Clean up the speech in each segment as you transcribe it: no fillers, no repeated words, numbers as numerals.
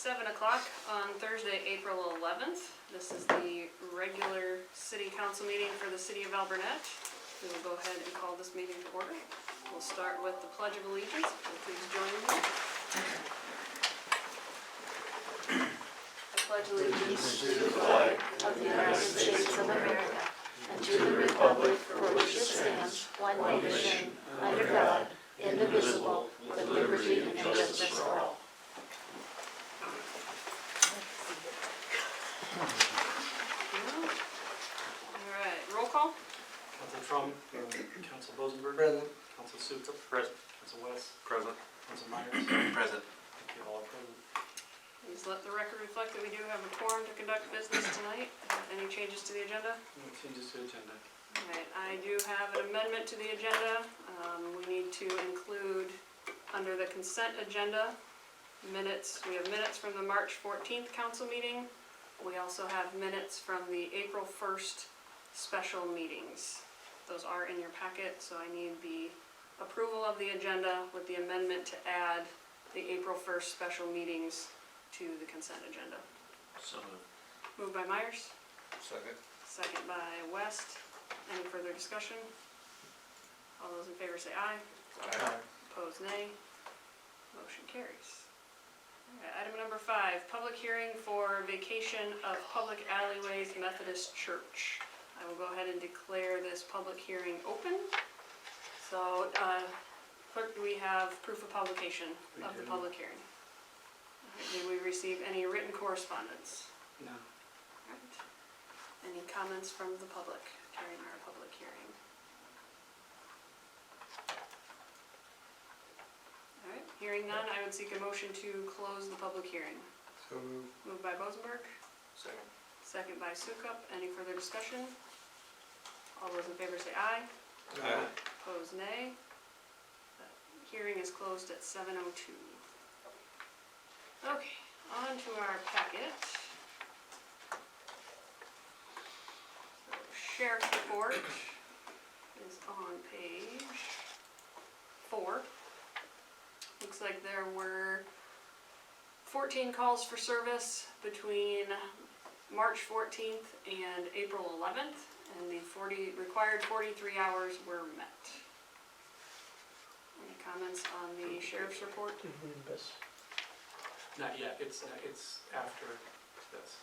7 o'clock on Thursday, April 11th. This is the regular city council meeting for the city of Alburnett. We will go ahead and call this meeting to order. We'll start with the Pledge of Allegiance. Please join me. I pledge allegiance to the flag of the United States of America and to the republic for which it stands, one nation, under God, indivisible, with liberty and justice for all. All right, roll call. Council Trump, Council Bosenberg. Present. Council Sukup. Present. Council West. Present. Council Myers. Present. Thank you, all are present. Please let the record reflect that we do have a quorum to conduct business tonight. Any changes to the agenda? No changes to agenda. All right, I do have an amendment to the agenda. We need to include, under the consent agenda, minutes. We have minutes from the March 14th council meeting. We also have minutes from the April 1st special meetings. Those are in your packet, so I need the approval of the agenda with the amendment to add the April 1st special meetings to the consent agenda. So moved. Moved by Myers, Second. second by West. Any further discussion? All those in favor say aye. Aye. Opposed, nay. Motion carries. Alright, item number 5, public hearing for vacation of public alleyways Methodist Church. I will go ahead and declare this public hearing open. So, clerk, do we have proof of publication of the public hearing? Alright, did we receive any written correspondence? No. Alright. Any comments from the public during our public hearing? Alright, hearing none, I would seek a motion to close the public hearing. So moved. Moved by Bosenberg, Second. second by Sukup. Any further discussion? All those in favor say aye. Aye. Opposed, nay. The hearing is closed at 7:02. Okay, on to our packet. So, Sheriff's report is on page 4. Looks like there were 14 calls for service between March 14th and April 11th, and the required 43 hours were met. Any comments on the sheriff's report? Not yet. It's after this.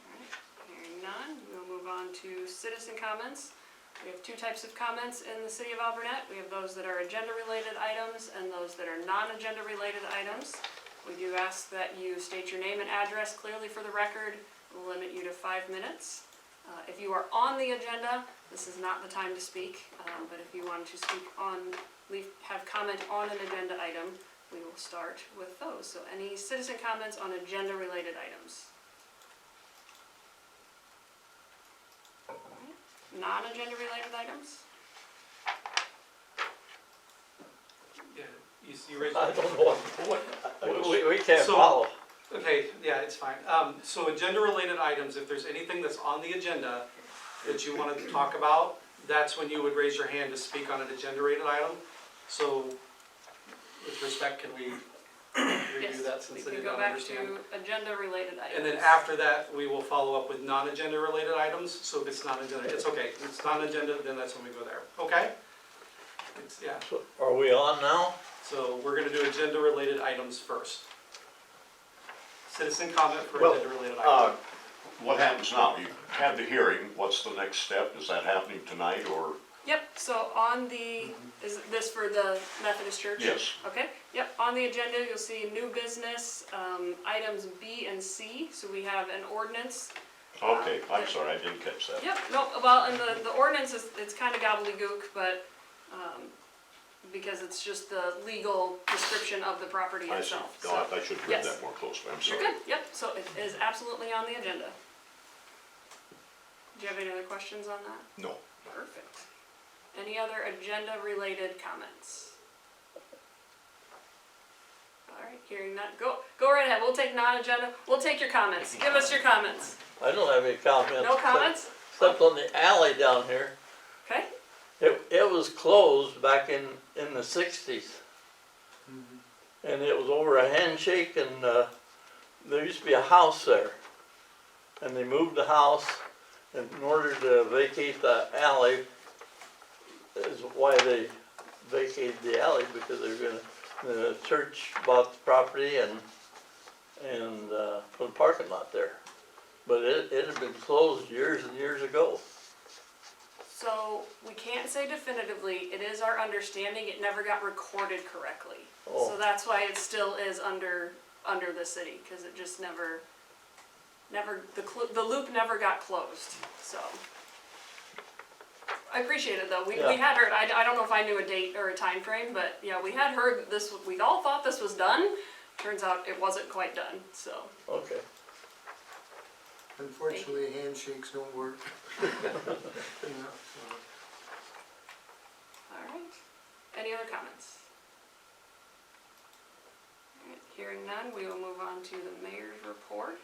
Alright, hearing none, we'll move on to citizen comments. We have 2 types of comments in the city of Alburnett. We have those that are agenda-related items and those that are non-agenda-related items. We do ask that you state your name and address clearly for the record. We'll limit you to 5 minutes. If you are on the agenda, this is not the time to speak, but if you want to speak have comment on an agenda item, we will start with those. So any citizen comments on agenda-related items? Non-agenda related items? Yeah, you raised. I don't know What? we can't So- follow. Okay, yeah, it's fine. So agenda-related items, if there's anything that's on the agenda that you wanted to talk about, that's when you would raise your hand to speak on an agenda-related item. So, with respect, can we review that since We they can did go not back understand? to agenda-related items. And then after that, we will follow up with non-agenda related items. So if it's non-agenda, it's okay. If it's non-agenda, then that's when we go there. Okay? Yeah. So, are we on now? So we're gonna do agenda-related items first. Citizen comment for Well, agenda-related items. What happens now? You had the hearing, what's the next step? Is that happening tonight or? Yep, so on the, is this for the Methodist Church? Yes. Okay, yep, on the agenda, you'll see new business, items B and C. So we have an ordinance. Okay, I'm sorry, I didn't catch that. Yep, no, well, and the ordinance is, it's kind of gobbledygook, but, because it's just the legal description of the property I see. itself. No, So I should read yes. that more closely, I'm you're sorry. good, yep, so it is absolutely on the agenda. Do you have any other questions on that? No. Perfect. Any other agenda-related comments? All right, hearing none, go right ahead, we'll take non-agenda, we'll take your comments, give us your comments. I don't have any comments. No comments? Except on the alley down here. Okay, It was closed back in the 60s. and it was over a handshake, and, there used to be a house there. And they moved the house, and in order to vacate the alley, is why they vacated the alley, because they were gonna, the church bought the property and put a parking lot there. But it had been closed years and years ago. So we can't say definitively, it is our understanding it never got recorded correctly. Oh. So that's why it still is under the city, cause it just never, the loop never got closed, so. I appreciate it though, we Yeah. had heard, I don't know if I knew a date or a time frame, but yeah, we had heard that this, we all thought this was done. Turns out it wasn't quite done, so. Okay. Unfortunately, handshakes don't work. Yeah, so. Alright, any other comments? Alright, hearing none, we will move on to the mayor's report.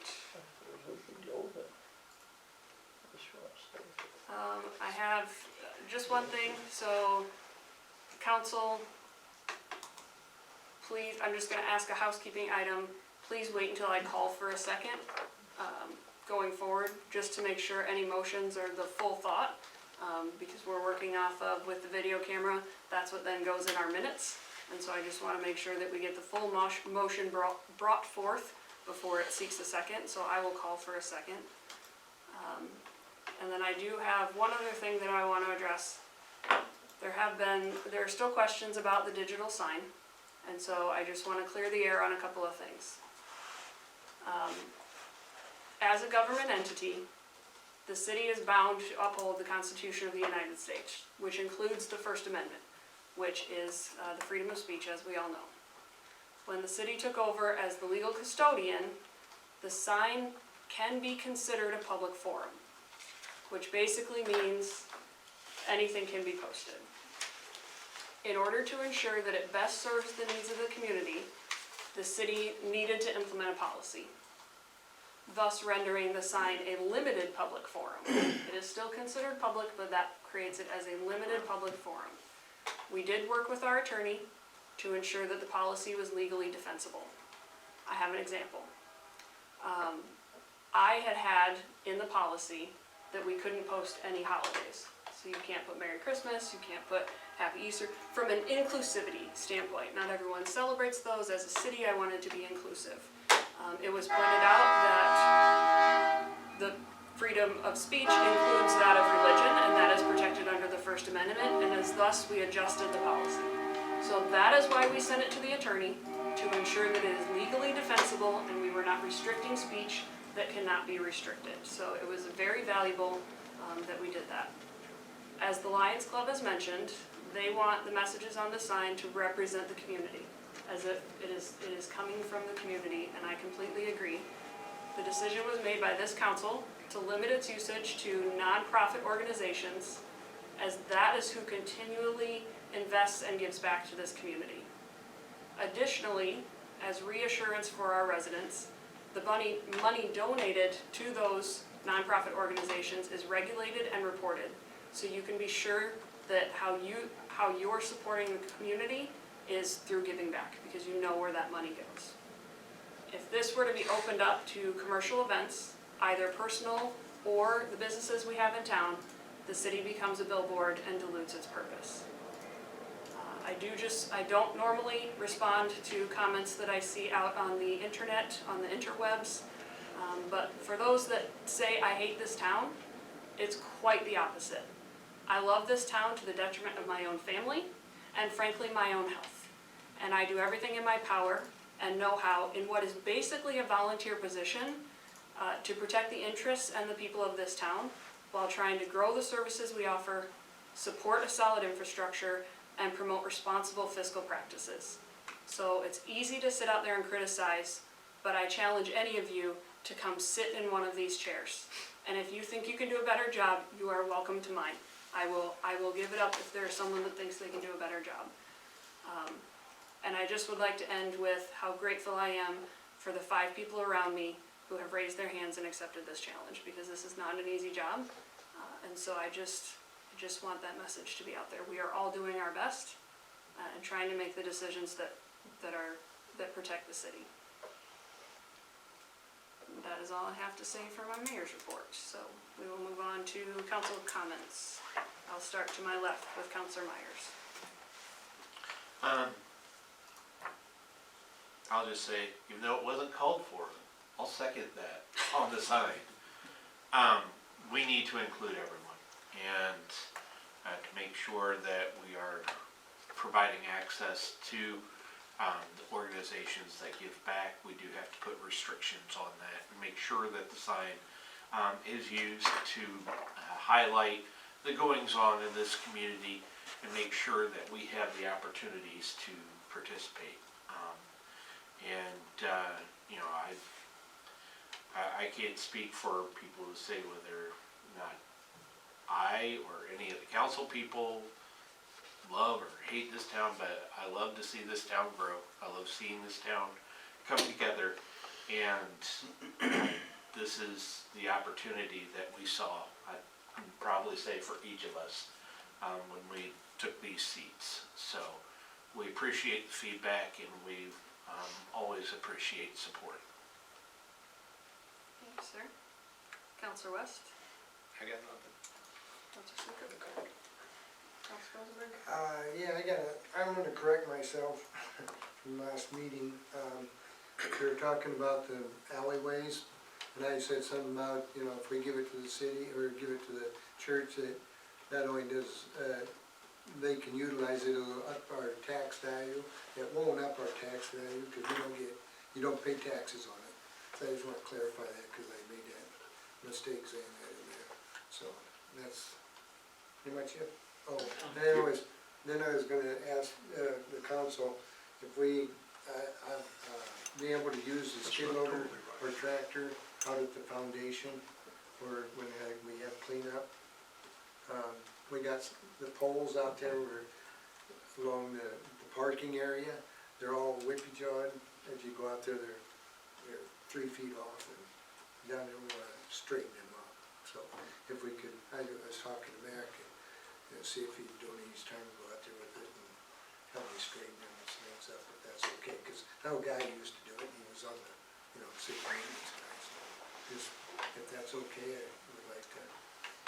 I have just one thing, so, council, please, I'm just gonna ask a housekeeping item, please wait until I call for a second, going forward, just to make sure any motions are the full thought, because we're working off of, with the video camera, that's what then goes in our minutes, and so I just wanna make sure that we get the full motion brought forth before it seeks a second, so I will call for a second. And then I do have one other thing that I want to address. There are still questions about the digital sign, and so I just want to clear the air on a couple of things. As a government entity, the city is bound to uphold the Constitution of the United States, which includes the First Amendment, which is the freedom of speech, as we all know. When the city took over as the legal custodian, the sign can be considered a public forum, which basically means anything can be posted. In order to ensure that it best serves the needs of the community, the city needed to implement a policy, thus rendering the sign a limited public forum. It is still considered public, but that creates it as a limited public forum. We did work with our attorney to ensure that the policy was legally defensible. I have an example. I had in the policy that we couldn't post any holidays. So you can't put Merry Christmas, you can't put Happy Easter. From an inclusivity standpoint, not everyone celebrates those. As a city, I wanted to be inclusive. It was pointed out that the freedom of speech includes that of religion, and that is protected under the First Amendment, and as thus we adjusted the policy. So that is why we sent it to the attorney, to ensure that it is legally defensible and we were not restricting speech that cannot be restricted. So it was very valuable that we did that. As the Lions Club has mentioned, they want the messages on the sign to represent the community, as if it is coming from the community, and I completely agree. The decision was made by this council to limit its usage to nonprofit organizations, as that is who continually invests and gives back to this community. Additionally, as reassurance for our residents, the money donated to those nonprofit organizations is regulated and reported. So you can be sure that how you're supporting the community is through giving back, because you know where that money goes. If this were to be opened up to commercial events, either personal or the businesses we have in town, the city becomes a billboard and dilutes its purpose. I don't normally respond to comments that I see out on the internet, on the interwebs, but for those that say I hate this town, it's quite the opposite. I love this town to the detriment of my own family, and frankly my own health. And I do everything in my power and know-how in what is basically a volunteer position to protect the interests and the people of this town, while trying to grow the services we offer, support a solid infrastructure, and promote responsible fiscal practices. So it's easy to sit out there and criticize, but I challenge any of you to come sit in one of these chairs. And if you think you can do a better job, you are welcome to mine. I will give it up if there's someone that thinks they can do a better job. And I just would like to end with how grateful I am for the 5 people around me who have raised their hands and accepted this challenge, because this is not an easy job. And so I just want that message to be out there. We are all doing our best and trying to make the decisions that are protect the city. That is all I have to say for my mayor's report, so we will move on to council comments. I'll start to my left with Councilor Myers. I'll just say, even though it wasn't called for, I'll second that on the sign. We need to include everyone and to make sure that we are providing access to the organizations that give back. We do have to put restrictions on that and make sure that the sign is used to highlight the goings on in this community and make sure that we have the opportunities to participate. You know, I can't speak for people to say whether or not I or any of the council people love or hate this town, but I love to see this town grow. I love seeing this town come together, and this is the opportunity that we saw, I'd probably say for each of us, when we took these seats. So we appreciate the feedback, and we always appreciate support. Thanks, sir. Councilor West? I got nothing. Councilor Snooker? Councilor Rosenberg? Yeah, I'm gonna correct myself from last meeting. We were talking about the alleyways, and I said something about, you know, if we give it to the city or give it to the church, that not only does, they can utilize it, it'll up our tax value. It won't up our tax value, because you don't pay taxes on it. So I just want to clarify that, because I made that mistake saying that in there. So, that's pretty much it. Oh, then I was gonna ask, the council if we, be able to use the skid loader or tractor out at the foundation, or when we have cleanup. We got the poles out there along the parking area. They're all whippy-jawed. As you go out there, they're 3 feet off, and down there we want to straighten them up. So if we could, I was talking to Mac and see if he'd donate his time to go out there with it and help me straighten them and things up, if that's okay. Because that old guy used to do it. He was on the, city maintenance guy. So just, if that's okay, I would like to.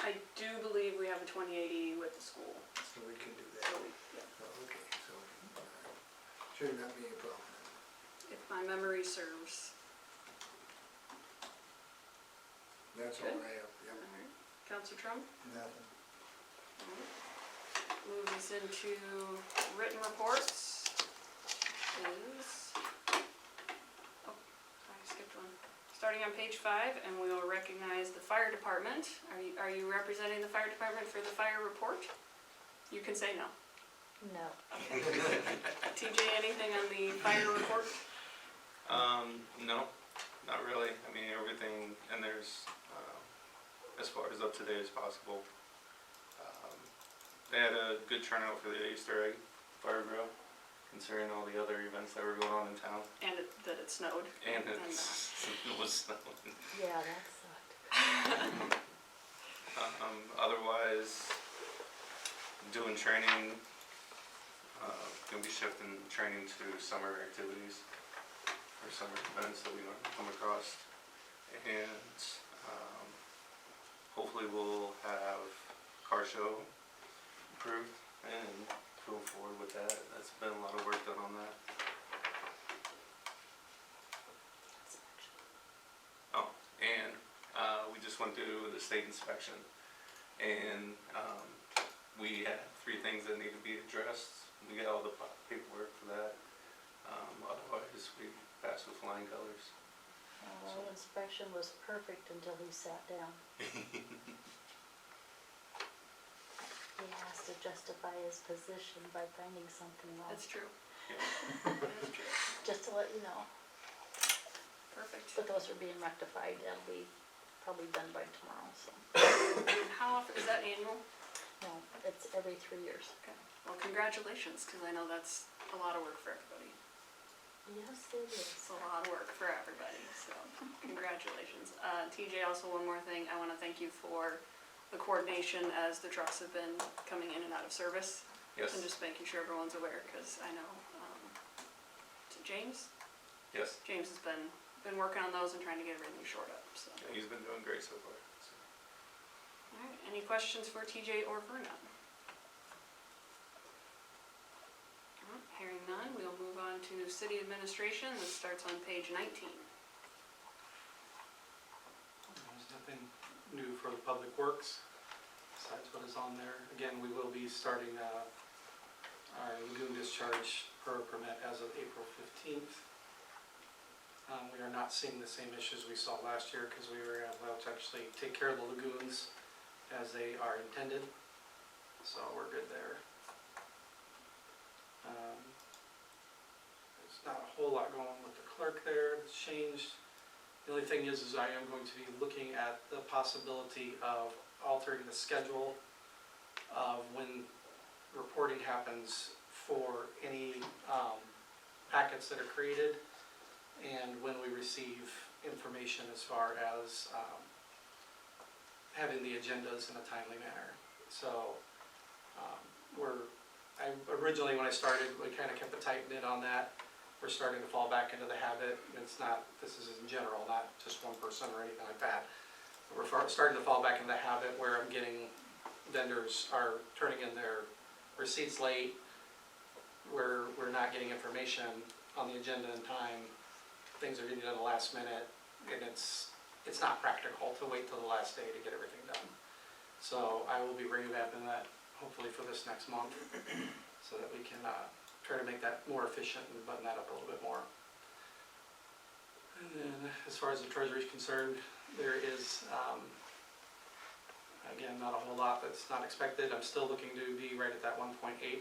I do believe we have a 2080 with the school. So we can do So that. Oh, okay, so, should not be a problem. if my memory serves. That's all Good. I have, All yep. right. Councilor Trump? Nothing. All right. Move us into written reports. I skipped one. Starting on page 5, and we will recognize the fire department. Are you representing the fire department for the fire report? You can say no. No. TJ, anything on the fire report? No, not really. I mean, everything in there's as far as up to date as possible. They had a good turnout for the Easter egg fire drill, considering all the other events that were going on in town. And that it snowed. And it was snowing. Yeah, that sucked. Otherwise, doing training, gonna be shifting training to summer activities or summer events that we might come across. And hopefully we'll have car show approved and go forward with that. That's been a lot of work done on that. Oh, and we just went through the state inspection, and we had 3 things that need to be addressed. We got all the paperwork for that. Otherwise, we passed with flying colors. The inspection was perfect until he sat down. He has to justify his position by finding something wrong, That's true. Yeah. That's true. just to let you know. Perfect. But those are being rectified, that'll be probably done by tomorrow, so. And how often, is that annual? No, it's every 3 years. Okay. Well, congratulations, because I know that's a lot of work for everybody. Yes, it is. It's a lot of work for everybody, so congratulations. TJ, also one more thing, I want to thank you for the coordination as the trucks have been coming in and out of service. Yes. And just making sure everyone's aware, because I know, is it James? Yes, James has been working on those and trying to get everything shored up, so. yeah, he's been doing great so far. So. Alright, any questions for TJ or Vernon? Alright, hearing none, we'll move on to city administration. This starts on page 19. There's nothing new for the public works, besides what is on there. Again, we will be starting our lagoon discharge per permit as of April 15th. We are not seeing the same issues we saw last year because we were able to actually take care of the lagoons as they are intended, so we're good there. There's not a whole lot going on with the clerk there, it's changed. The only thing is I am going to be looking at the possibility of altering the schedule of when reporting happens for any packets that are created and when we receive information as far as having the agendas in a timely manner. So originally when I started, we kind of kept a tight knit on that. We're starting to fall back into the habit. It's not, this is in general, not just one person or anything like that. We're starting to fall back into the habit where I'm getting, vendors are turning in their receipts late. We're not getting information on the agenda in time. Things are getting done at the last minute, and it's not practical to wait till the last day to get everything done. So I will be revamping that hopefully for this next month so that we can try to make that more efficient and button that up a little bit more. And then as far as the treasury is concerned, there is, again, not a whole lot that's not expected. I'm still looking to be right at that 1.8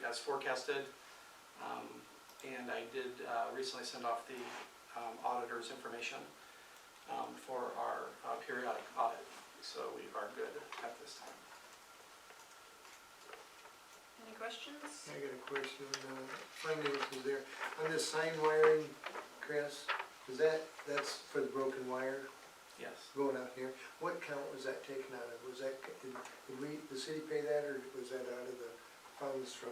as forecasted. And I did recently send off the auditor's information for our periodic audit. So we are good at this time. Any questions? I got a question, finances there, on this sign wiring, Chris, that's for the broken wire Yes. going out here? What count was that taken out of? Was that, did the city pay that, or was that out of the funds from?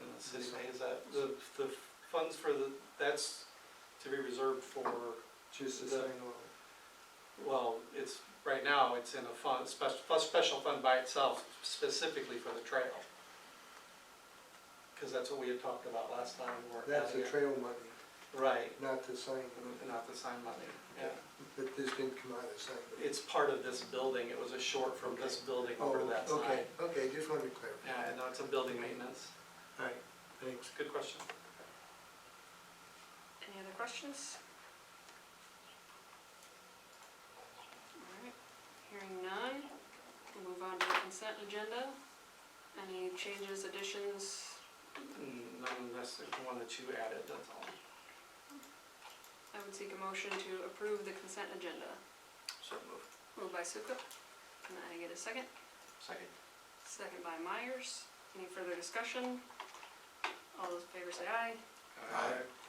And the city pays that. The funds for that's to be reserved for, Just the The- sign wire? well, it's, right now, it's in a fund, special fund by itself, specifically for the trail. Because that's what we had talked about last time. That's the trail money, Right, not the sign, not the sign money, yeah. but this didn't come out of the sign. It's part of this building, it was a short from this building over to that Oh, sign. okay, just wanted to clarify. Yeah, no, it's a building maintenance. All right, thanks. Good question. Any other questions? Alright, hearing none, we'll move on to the consent agenda. Any changes, additions? None unless there's one that you added, that's all. I would seek a motion to approve the consent agenda. So moved. Moved by Sukup. Can I get a second? Second. Second by Myers. Any further discussion? All those in favor say aye.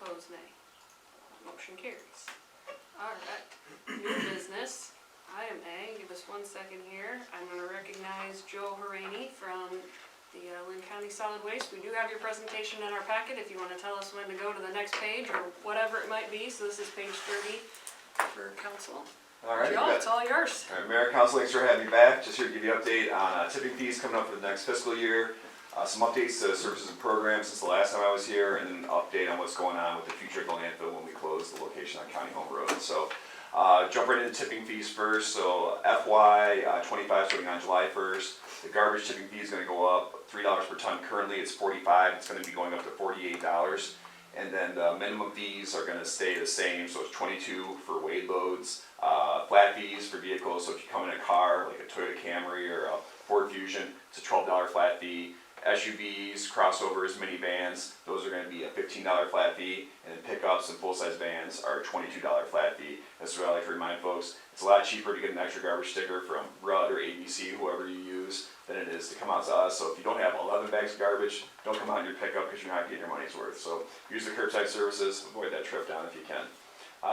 Opposed, nay. Motion carries. Alright, new business. Item A, give us 1 second here. I'm gonna recognize Joe Haraney from the Lynn County Solid Waste. We do have your presentation in our packet if you wanna tell us when to go to the next page or whatever it might be. So this is page 30 for council. All right, Joe, it's all yours. All right, Mayor, Council, thanks for having me back. Just here to give you an update on tipping fees coming up for the next fiscal year. Some updates to services and programs since the last time I was here, and an update on what's going on with the future of the landfill when we close the location on County Home Road. So, jump right into tipping fees first. So FY 25 starting on July 1st. The garbage tipping fee is going to go up $3 per ton. Currently it's $45. It's going to be going up to $48. And then the minimum fees are going to stay the same. So it's $22 for weight loads. Flat fees for vehicles. So if you come in a car like a Toyota Camry or a Ford Fusion, it's a $12 flat fee. SUVs, crossovers, minivans, those are going to be a $15 flat fee, and then pickups and full-size vans are a $22 flat fee. That's what I like to remind folks. It's a lot cheaper to get an extra garbage sticker from Rudd or ABC, whoever you use, than it is to come out to us. So if you don't have 11 bags of garbage, don't come out in your pickup because you're not getting your money's worth. So use the curbside services, avoid that trip down if you can.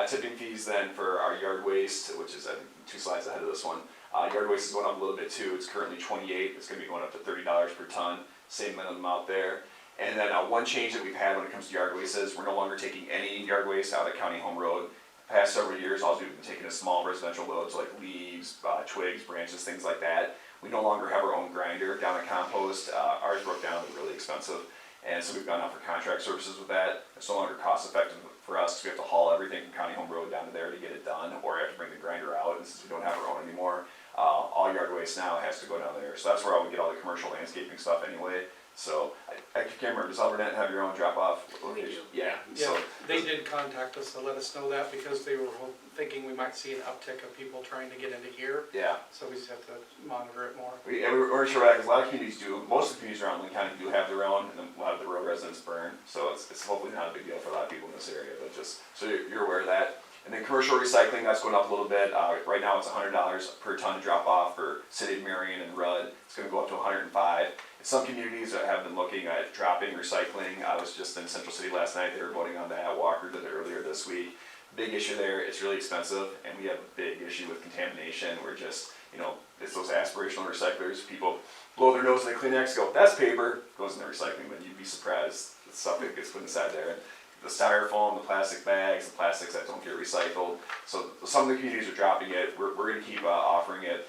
Tipping fees then for our yard waste, which is I think 2 slides ahead of this one. Yard waste is going up a little bit too. It's currently $28. It's going to be going up to $30 per ton. Same minimum out there. And then one change that we've had when it comes to yard waste is we're no longer taking any yard waste out of County Home Road. Past several years, all we've been taking is small residential loads like leaves, twigs, branches, things like that. We no longer have our own grinder down at compost. Ours broke down, they're really expensive. And so we've gone out for contract services with that. It's no longer cost effective for us because we have to haul everything from County Home Road down to there to get it done, or have to bring the grinder out. And since we don't have our own anymore, all yard waste now has to go down there. So that's where I would get all the commercial landscaping stuff anyway. So I can't remember, does Alburnett have your own drop-off location? Yeah. Yeah, So they did contact us to let us know that because they were thinking we might see an uptick of people trying to get into here. yeah. So we just have to monitor it more. We're sure that, because a lot of communities do, most of the communities around Lynn County do have their own, and a lot of the rural residents burn, so it's hopefully not a big deal for a lot of people in this area, but just, so you're aware of that. And then commercial recycling, that's going up a little bit. Right now it's $100 per ton to drop off for City of Marion and Rudd. It's gonna go up to 105. In some communities that have been looking at dropping recycling, I was just in Central City last night, they were voting on that. Walker did it earlier this week. Big issue there, it's really expensive, and we have a big issue with contamination. We're just, it's those aspirational recyclers. People blow their nose in the Kleenex, go, that's paper, goes in the recycling, but you'd be surprised the stuff that gets put inside there. And the styrofoam, the plastic bags, the plastics that don't get recycled. So some of the communities are dropping it. We're going to keep offering it.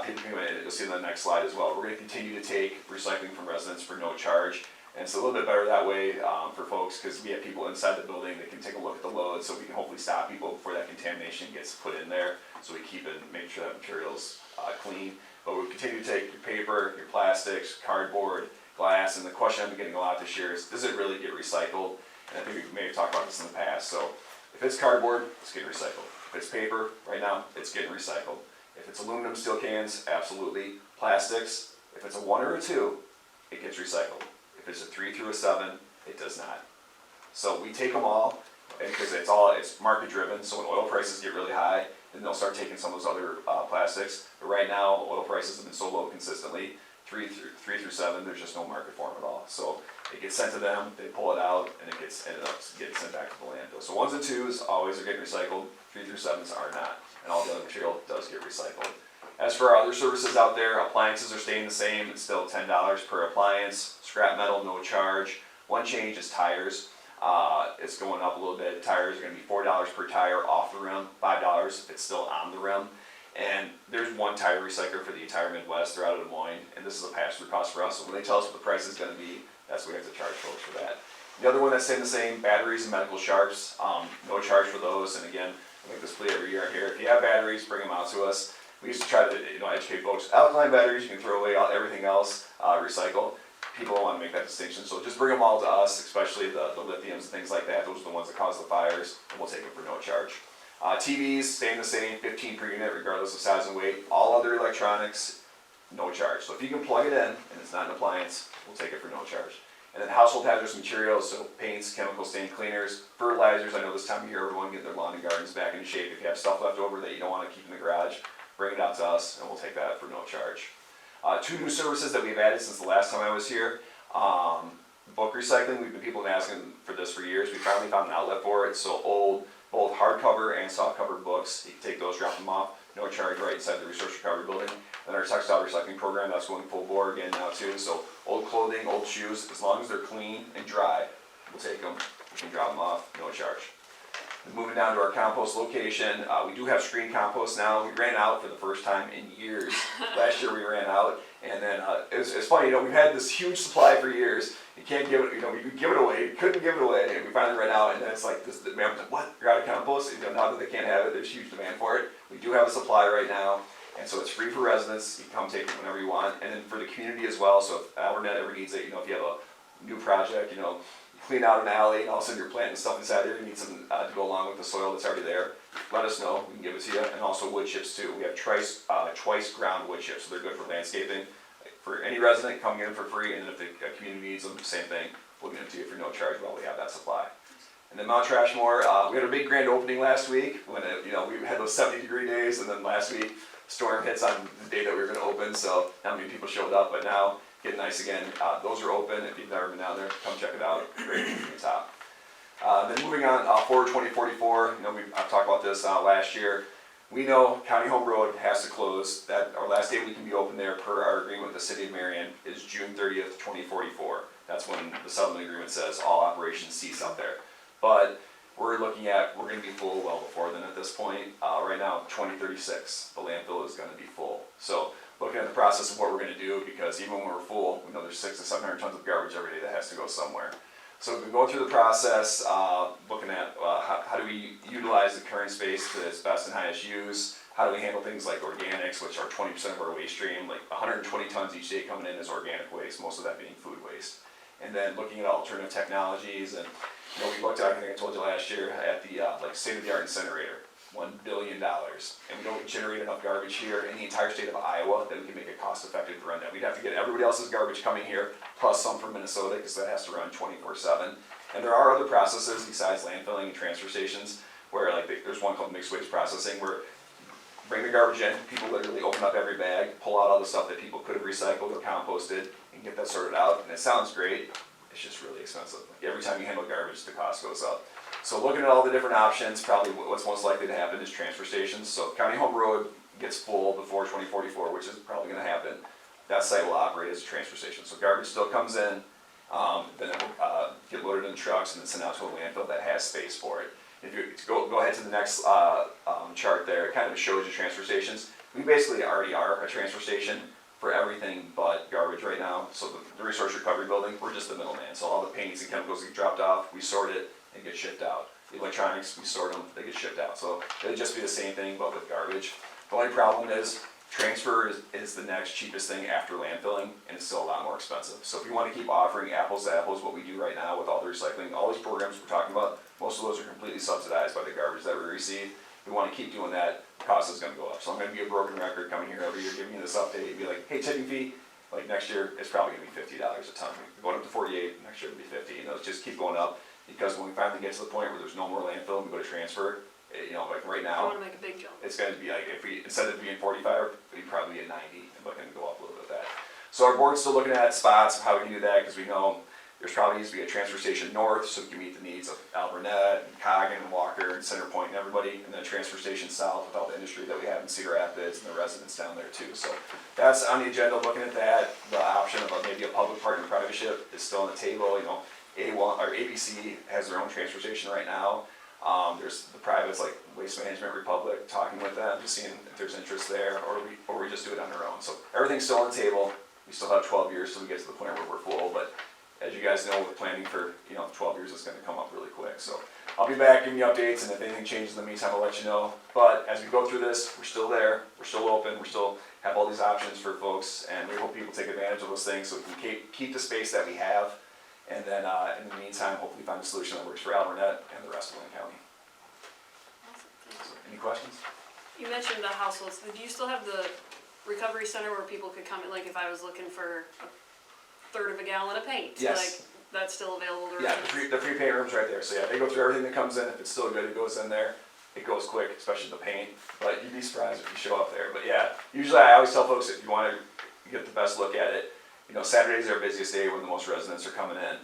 People can, you'll see on the next slide as well. We're going to continue to take recycling from residents for no charge. And it's a little bit better that way for folks because we have people inside the building that can take a look at the load, so we can hopefully stop people before that contamination gets put in there. So we keep it, make sure that material's clean. But we continue to take your paper, your plastics, cardboard, glass, and the question I've been getting a lot this year is, does it really get recycled? And I think we may have talked about this in the past. So if it's cardboard, it's getting recycled. If it's paper, right now, it's getting recycled. If it's aluminum steel cans, absolutely. Plastics, if it's a 1 or a 2, it gets recycled. If it's a 3 through a 7, it does not. So we take them all, because it's market driven, so when oil prices get really high, then they'll start taking some of those other plastics. But right now, oil prices have been so low consistently, 3 through 7, there's just no market for them at all. So it gets sent to them, they pull it out, and it ended up getting sent back to the landfill. So 1s and 2s always are getting recycled, 3 through 7s are not, and all the other material does get recycled. As for our other services out there, appliances are staying the same. It's still $10 per appliance. Scrap metal, no charge. One change is tires. It's going up a little bit. Tires are going to be $4 per tire off the rim, $5 if it's still on the rim. And there's one tire recycler for the entire Midwest. They're out of Des Moines, and this is a pass-through cost for us. So when they tell us what the price is going to be, that's what we have to charge folks for that. The other one that's staying the same, batteries and medical sharps. No charge for those. And again, I make this plea every year here. If you have batteries, bring them out to us. We used to try to educate folks. Alkaline batteries, you can throw away everything else, recycle. People don't want to make that distinction, so just bring them all to us, especially the lithiums and things like that. Those are the ones that cause the fires, and we'll take them for no charge. TVs, staying the same, 15 per unit, regardless of size and weight. All other electronics, no charge. So if you can plug it in, and it's not an appliance, we'll take it for no charge. And then household hazardous materials, so paints, chemical stain cleaners, fertilizers. I know this time of year everyone getting their lawn and gardens back into shape. If you have stuff left over that you don't want to keep in the garage, bring it out to us, and we'll take that for no charge. 2 new services that we've added since the last time I was here. Book recycling, we've been people asking for this for years. We finally found an outlet for it. So old, both hardcover and softcover books, you can take those, drop them off, no charge right inside the resource recovery building. And our textile recycling program, that's going full bore again now too. So old clothing, old shoes, as long as they're clean and dry, we'll take them, we can drop them off, no charge. Moving down to our compost location, we do have screen compost now. We ran out for the first time in years. Last year we ran out, and then it's funny, we've had this huge supply for years. You can't give it, we could give it away, couldn't give it away, and we finally ran out, and then it's like, the man was like, what, you're out of compost? Now that they can't have it, there's huge demand for it. We do have a supply right now, and so it's free for residents. You can come take it whenever you want, and then for the community as well. So if Alburnett ever needs it, if you have a new project, clean out an alley, and all of a sudden you're planting stuff inside there, you need something to go along with the soil that's already there, let us know, we can give it to you. And also wood chips too. We have twice ground wood chips, so they're good for landscaping. For any resident, come get them for free, and if the community needs them, same thing, we'll get them to you for no charge while we have that supply. And then Mount Trashmore, we had a big grand opening last week when we had those 70-degree days, and then last week storm hits on the day that we were going to open, so not many people showed up, but now getting nice again. Those are open. If you've never been down there, come check it out. Great view from the top. Then moving on, Forward 2044. I've talked about this last year. We know County Home Road has to close, that our last day we can be open there per our agreement with the city of Marion is June 30th, 2044. That's when the settlement agreement says all operations cease up there. But we're looking at, we're gonna be full well before then at this point. Right now, 2036, the landfill is gonna be full. So looking at the process of what we're gonna do, because even when we're full, we know there's 600 to 700 tons of garbage every day that has to go somewhere. So we've been going through the process, looking at how do we utilize the current space to its best and highest use? How do we handle things like organics, which are 20% of our waste stream, like 120 tons each day coming in as organic waste, most of that being food waste. And then looking at alternative technologies, and we looked at, I think I told you last year, at the like state-of-the-art incinerator, $1 billion. And we don't generate enough garbage here in the entire state of Iowa that we can make it cost-effective to run that. We'd have to get everybody else's garbage coming here, plus some from Minnesota, because that has to run 24/7. And there are other processes besides landfilling and transfer stations, where like there's one called mixed waste processing, where bring the garbage in, people literally open up every bag, pull out all the stuff that people could have recycled or composted, and get that sorted out. And it sounds great, it's just really expensive. Like every time you handle garbage, the cost goes up. So looking at all the different options, probably what's most likely to happen is transfer stations. So if County Home Road gets full before 2044, which is probably gonna happen, that site will operate as a transfer station. So garbage still comes in, then it will get loaded in trucks and then sent out to a landfill that has space for it. If you go ahead to the next chart there, it kind of shows you transfer stations. We basically already are a transfer station for everything but garbage right now. So the resource recovery building, we're just the middleman. So all the paints and chemicals get dropped off, we sort it, and get shipped out. The electronics, we sort them, they get shipped out. So it'd just be the same thing, but with garbage. The only problem is transfer is the next cheapest thing after landfilling, and it's still a lot more expensive. So if you want to keep offering apples to apples, what we do right now with all the recycling, all these programs we're talking about, most of those are completely subsidized by the garbage that we receive. If we want to keep doing that, the cost is going to go up. So I'm going to be a broken record coming here every year giving you this update and be like, hey, tipping fee, like next year it's probably going to be $50 a ton. We're going up to 48, next year it'll be 50, and those just keep going up. Because when we finally get to the point where there's no more landfill and we go to transfer, like right I now, wanna make a big jump. it's going to be like, if we, instead of being 45, it'd probably be at 90, and we're going to go up a little bit with that. So our board's still looking at spots of how we can do that, because we know there's probably needs to be a transfer station north, so we can meet the needs of Alburnett, and Coggin, and Walker, and Center Point, and everybody, and then a transfer station south with all the industry that we have in Cedar Rapids, and the residents down there too. So that's on the agenda, looking at that. The option of maybe a public partner partnership is still on the table. A1 or ABC has their own transfer station right now. There's the privates like Waste Management Republic, talking with them, just seeing if there's interest there, or we just do it on our own. So everything's still on the table. We still have 12 years till we get to the point where we're full, but as you guys know, with planning for 12 years, it's going to come up really quick. So I'll be back giving you updates, and if anything changes in the meantime, I'll let you know. But as we go through this, we're still there, we're still open, we still have all these options for folks, and we hope people take advantage of those things so we can keep the space that we have. And then in the meantime, hopefully find a solution that works for Alburnett and the rest of Lynn County. Awesome, thanks. So, any questions? You mentioned the households, do you still have the recovery center where people could come in, like if I was looking for a third of a gallon of paint? Yes. Like, that's still available to Yeah, residents? the free paint room's right there. So yeah, they go through everything that comes in. If it's still good, it goes in there. It goes quick, especially the paint. But you'd be surprised if you show up there. But yeah, usually I always tell folks if you want to get the best look at it, Saturday's our busiest day when the most residents are coming in.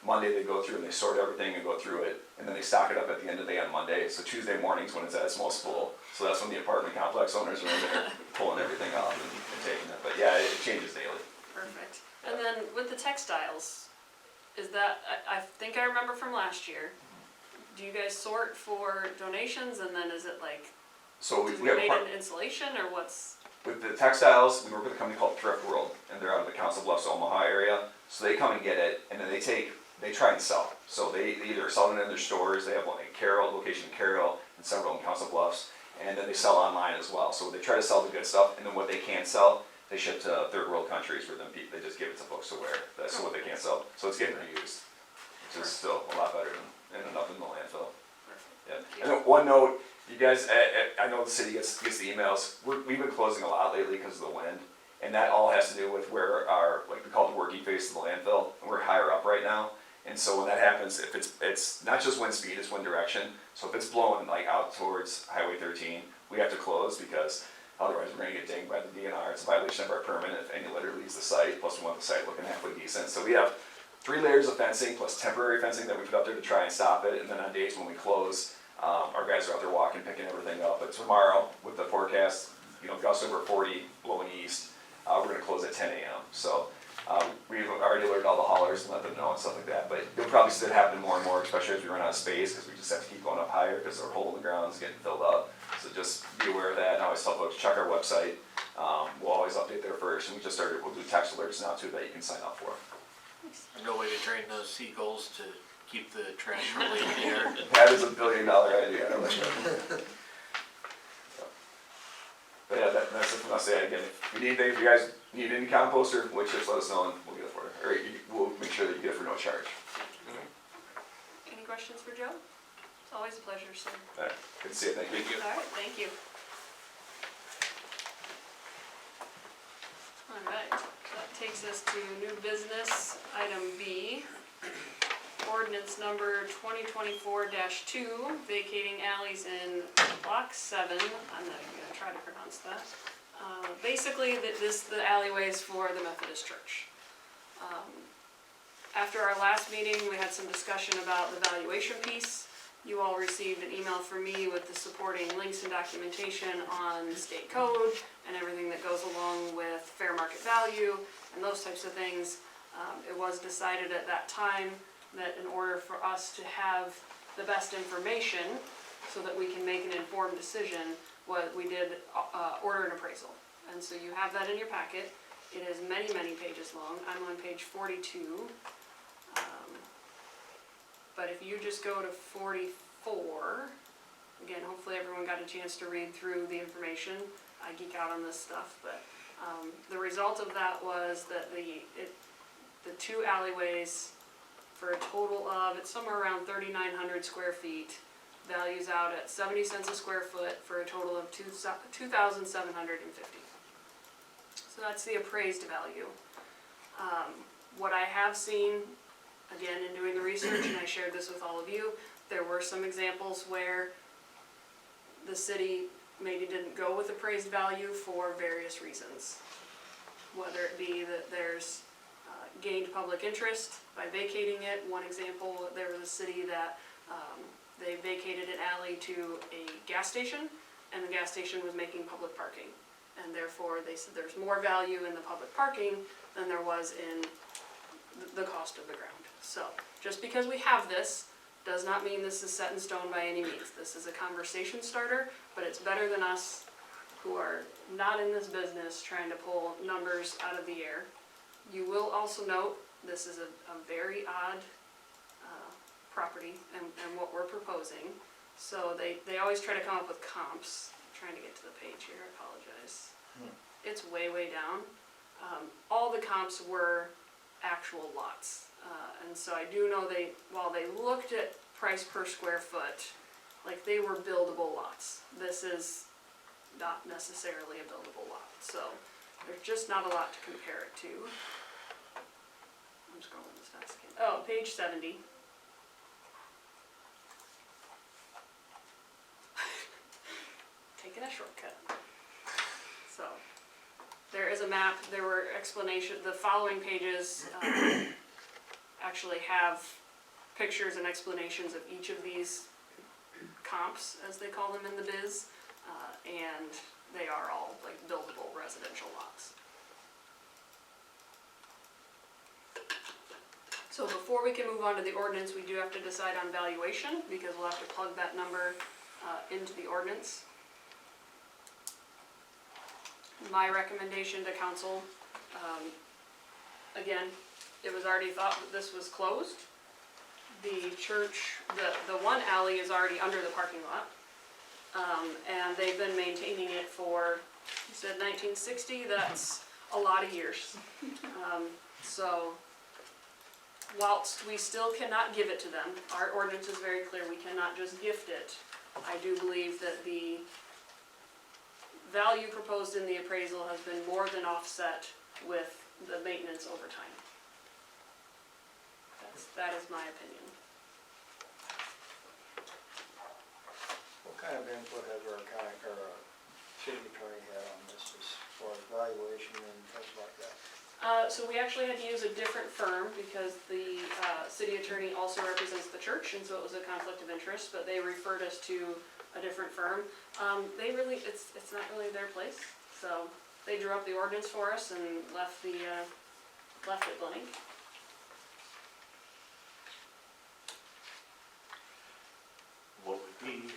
Monday they go through and they sort everything and go through it, and then they stock it up at the end of the day on Monday. So Tuesday mornings when it's at its most full. So that's when the apartment complex owners are in there pulling everything off and taking it. But yeah, it changes daily. Perfect. And then with the textiles, is that, I think I remember from last year, do you guys sort for donations, and then is it like, So do we we have a made part, an installation, or what's? with the textiles, we work with a company called Thrift World, and they're out of the Council Bluffs, Omaha area. So they come and get it, and then they try and sell. So they either sell it in their stores, they have one in Carroll, location in Carroll, and several in Council Bluffs, and then they sell online as well. So they try to sell the good stuff, and then what they can't sell, they ship to third world countries where then they just give it to folks to wear. That's what they can't sell. So it's getting reused, which is still a lot better than ending up in the landfill. Yeah. And then one note, you guys, I know the city gets the emails. We've been closing a lot lately because of the wind, and that all has to do with where our, like we call it the working face of the landfill, and we're higher up right now. And so when that happens, if it's not just wind speed, it's wind direction. So if it's blowing like out towards Highway 13, we have to close because otherwise we're gonna get dinged by the DNR. It's a violation of our permit if any litter leaves the site, plus we want the site looking halfway decent. So we have 3 layers of fencing plus temporary fencing that we put up there to try and stop it. And then on days when we close, our guys guys are out there walking, picking everything up. But tomorrow, with the forecast, gusts over 40 blowing east, we're gonna close at 10 a.m. So, we've already alerted all the haulers and let them know and stuff like that. But you'll probably see that happen more and more, especially as we run out of space, because we just have to keep going up higher, because our hole in the ground is getting filled up. So just be aware of that, and I always tell folks, check our website. We'll always update there first, and we'll do text alerts now too that you can sign up for. No way to train those seagulls to keep the trash from leaving the air. That is $1 billion idea, I don't like that. But yeah, that's it from us. Yeah, again, if you need anything, if you guys need any composter, wood chips, let us know and we'll get it for you. Or we'll make sure that you get it for no charge. Any questions for Joe? It's always a pleasure, sir. All right, good to see you, thank you. Thank you. All right, thank you. All right, that takes us to new business, item B. Ordinance number 2024-2, vacating alleys in block 7. I'm not even gonna try to pronounce that. Basically, the alleyways for the Methodist Church. After our last meeting, we had some discussion about the valuation piece. You all received an email from me with the supporting links and documentation on state code and everything that goes along with fair market value and those types of things. It was decided at that time that in order for us to have the best information so that we can make an informed decision, what we did order an appraisal. And so you have that in your packet. It is many, many pages long. I'm on page 42. But if you just go to 44, again, hopefully everyone got a chance to read through the information. I geek out on this stuff, but the result of that was that the two alleyways for a total of, it's somewhere around 3,900 square feet, values out at 70 cents a square foot for a total of $2,750. So that's the appraised value. What I have seen, again, in doing the research, and I shared this with all of you, there were some examples where the city maybe didn't go with appraised value for various reasons. Whether it be that there's gained public interest by vacating it. One example, there was a city that they vacated an alley to a gas station, and the gas station was making public parking. And therefore, they said there's more value in the public parking than there was in the cost of the ground. So, just because we have this, does not mean this is set in stone by any means. This is a conversation starter, but it's better than us who are not in this business trying to pull numbers out of the air. You will also note, this is a very odd property and what we're proposing. So they always try to come up with comps. I'm trying to get to the page here, I apologize. It's way, way down. All the comps were actual lots. And so I do know while they looked at price per square foot, like they were buildable lots. This is not necessarily a buildable lot. So there's just not a lot to compare it to. I'm scrolling as fast as I can. Oh, page 70. Taking a shortcut. So there is a map. There were explanations. The following pages actually have pictures and explanations of each of these comps, as they call them in the biz, and they are all like buildable residential lots. So before we can move on to the ordinance, we do have to decide on valuation, because we'll have to plug that number into the ordinance. My recommendation to council, again, it was already thought that this was closed. The church, the one alley is already under the parking lot, and they've been maintaining it for, you said 1960, that's a lot of years. So, whilst we still cannot give it to them, our ordinance is very clear, we cannot just gift it. I do believe that the value proposed in the appraisal has been more than offset with the maintenance over time. That is my opinion. What kind of input has our county, or city attorney had on this as far as valuation and things like that? So we actually had to use a different firm because the city attorney also represents the church, and so it was a conflict of interest, but they referred us to a different firm. They really, it's not really their place, so they drew up the ordinance for us and left it blank. What would be,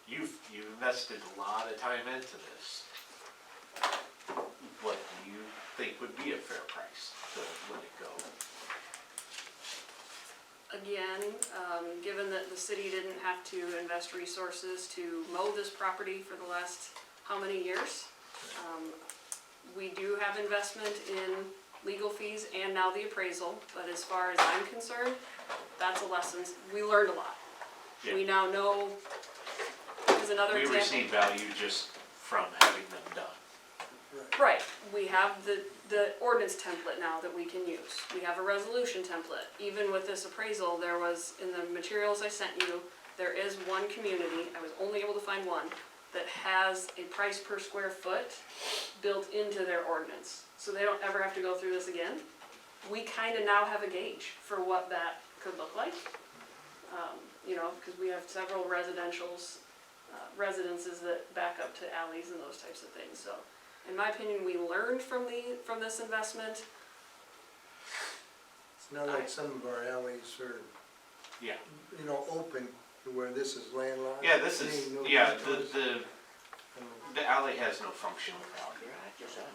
you've invested a lot of time into this. What do you think would be a fair price to let it go? Again, given that the city didn't have to invest resources to mow this property for the last how many years? We do have investment in legal fees and now the appraisal, but as far as I'm concerned, that's a lesson. We learned a lot. Yeah. We now know, is another We example. receive value just from having them done. Right, we have the ordinance template now that we can use. We have a resolution template. Even with this appraisal, there was, in the materials I sent you, there is one community, I was only able to find one, that has a price per square foot built into their ordinance. So they don't ever have to go through this again. We kinda now have a gauge for what that could look like. You know, because we have several residences that back up to alleys and those types of things, so. In my opinion, we learned from this investment. It's not like some of our alleys are, Yeah. you know, open to where this is landlocked. Yeah, this is, Ain't no yeah, controls. the alley has no function without it.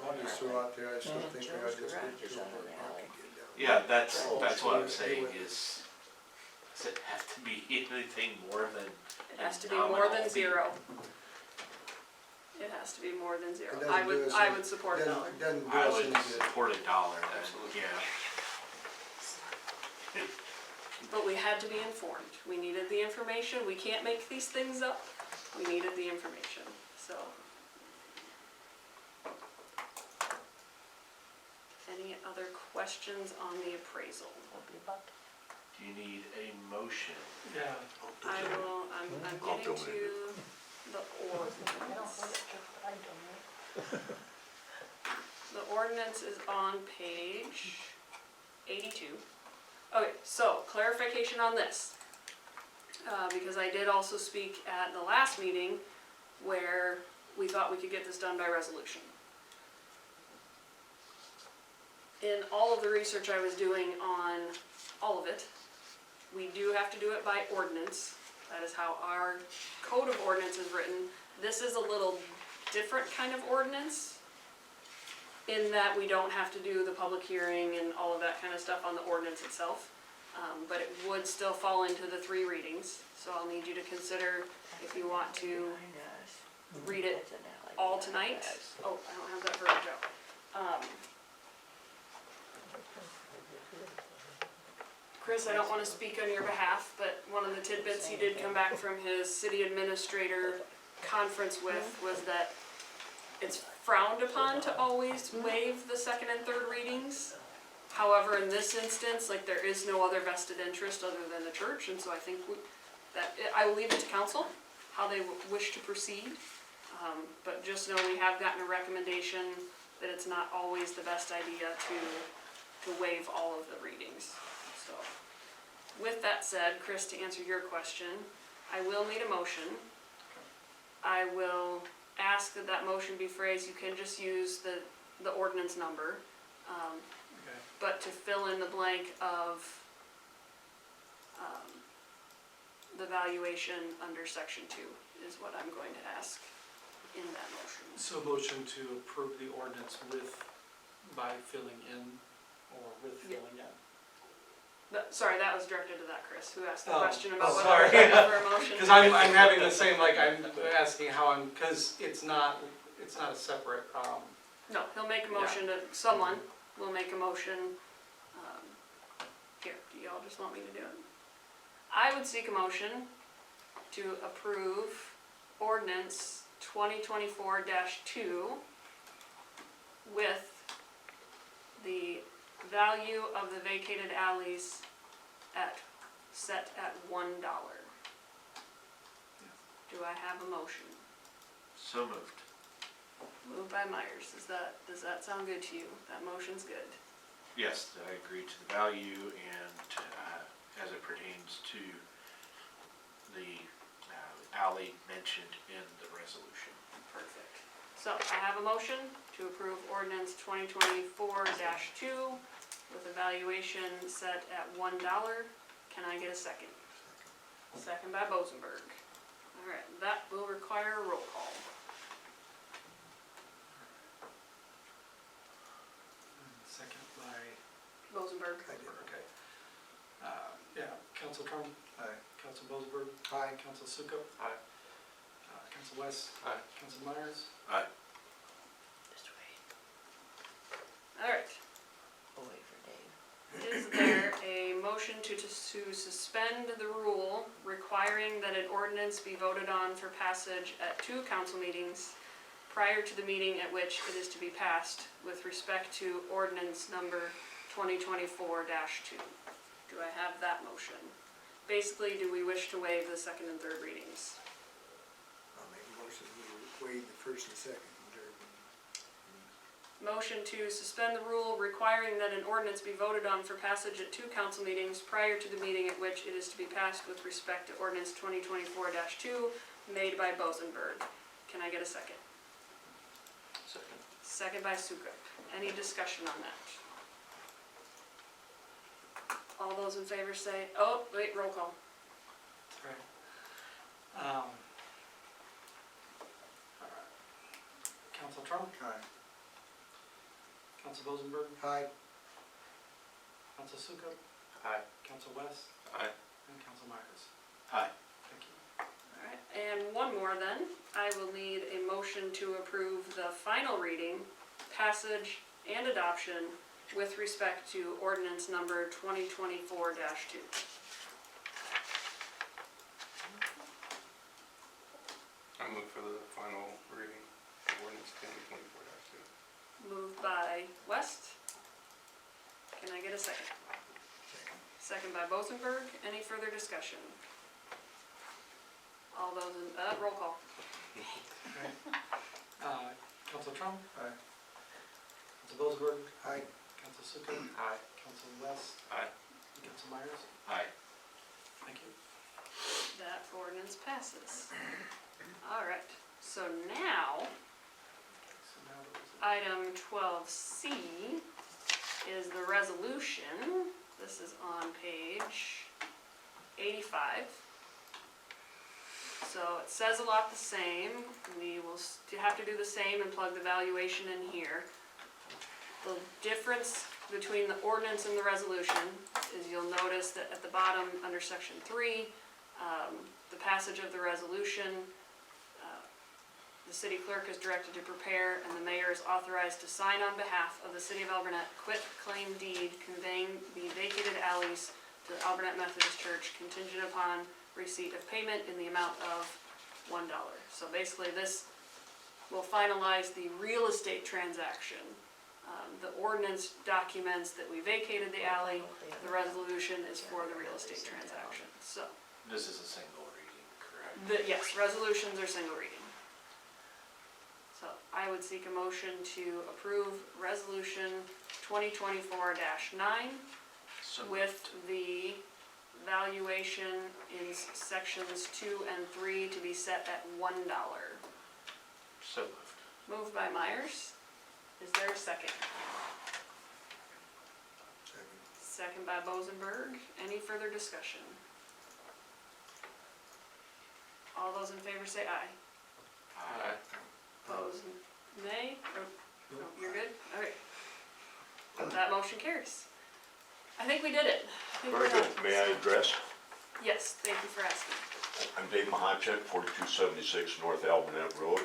I'll just throw out there, I still think we ought to just get to where parking get down. Yeah, that's what I'm saying is, does it have to be anything more than? It has to be more than zero. It has to be more than zero. It doesn't do us I any- would support $1. Doesn't do I us would any good. support $1, Absolutely. yeah. But we had to be informed. We needed the information. We can't make these things up. We needed the information, so. Any other questions on the appraisal? Do you need a motion? Yeah. I'm getting to the ordinance. The ordinance is on page 82. Okay, so clarification on this. Because I did also speak at the last meeting where we thought we could get this done by resolution. In all of the research I was doing on all of it, we do have to do it by ordinance. That is how our code of ordinance is written. This is a little different kind of ordinance in that we don't have to do the public hearing and all of that kind of stuff on the ordinance itself. But it would still fall into the 3 readings. So I'll need you to consider if you want to read it all tonight. Oh, I don't have that verbiage out. Chris, I don't want to speak on your behalf, but one of the tidbits he did come back from his city administrator conference with was that it's frowned upon to always waive the 2nd and 3rd readings. However, in this instance, like, there is no other vested interest other than the church, and so I think I will leave it to council, how they wish to proceed. But just know we have gotten a recommendation that it's not always the best idea to waive all of the readings, so. With that said, Chris, to answer your question, I will need a motion. I will ask that that motion be phrased, you can just use the ordinance number. Okay. But to fill in the blank of the valuation under section 2 is what I'm going to ask in that motion. So motion to approve the ordinance by filling in, or with filling in? Sorry, that was directed to that Chris, who asked the Oh, question about what sorry. I was doing for a motion. Because I'm having the same, like, I'm asking how because it's not a separate, No, he'll make a motion to, someone will make a motion. Here, do y'all just want me to do it? I would seek a motion to approve ordinance 2024-2 with the value of the vacated alleys set at $1. Do I have a motion? So moved. Moved by Myers. Does that sound good to you? That motion's good. Yes, I agree to the value and as it pertains to alley mentioned in the resolution. Perfect. So I have a motion to approve ordinance 2024-2 with a valuation set at $1. Can I get a second? Second by Bozenberg. All right, that will require a roll call. Second by, Bozenberg. okay. Yeah, Council Trump. Aye. Council Bozeberg. Aye. Council Sukup. Aye. Council West. Aye. Council Myers. Aye. Just wait. All right. We'll wait for Dave. Is there a motion to suspend the rule requiring that an ordinance be voted on for passage at 2 council meetings prior to the meeting at which it is to be passed with respect to ordinance number 2024-2? Do I have that motion? Basically, do we wish to waive the second and third readings? I'll make a motion to waive the first and second and third. Motion to suspend the rule requiring that an ordinance be voted on for passage at 2 council meetings prior to the meeting at which it is to be passed with respect to ordinance 2024-2, made by Bozenberg. Can I get a second? Second. Second by Sukup. Any discussion on that? All those in favor say, oh, wait, roll call. Right. All right. Council Trump. Aye. Council Bozenberg. Aye. Council Sukup. Aye. Council West. Aye. And Council Myers. Aye. Thank you. All right, and one more then. I will need a motion to approve the final reading, passage, and adoption with respect to ordinance number 2024-2. I move for the final reading of ordinance 2024-2. Moved by West. Can I get a second? Second by Bozenberg. Any further discussion? All those in, roll call. Council Trump. Aye. Council Bozenberg. Aye. Council Sukup. Aye. Council West. Aye. And Council Myers. Aye. Thank you. That ordinance passes. All right, so now, So now there is item 12C is the resolution. This is on page 85. So it says a lot the same. We will have to do the same and plug the valuation in here. The difference between the ordinance and the resolution is you'll notice that at the bottom, under section 3, the passage of the resolution, the city clerk is directed to prepare and the mayor is authorized to sign on behalf of the city of Alburnett quitclaim deed conveying the vacated alleys to the Alburnett Methodist Church contingent upon receipt of payment in the amount of $1. So basically this will finalize the real estate transaction. The ordinance documents that we vacated the alley, the resolution is for the real estate transaction. So, This is a single reading, correct? yes, resolutions are single reading. So I would seek a motion to approve resolution 2024-9 So with the valuation in sections 2 and 3 to be set at $1. So moved. Moved by Myers. Is there a second? Second. Second by Bozenberg. Any further discussion? All those in favor say aye. Aye. Opposed, nay? Or, no, you're good? All right. That motion carries. I think we did it. I think Very we're good. done. May I address? Yes, thank you for asking. I'm Dave Mahachek, 4276 North Alburnett Road,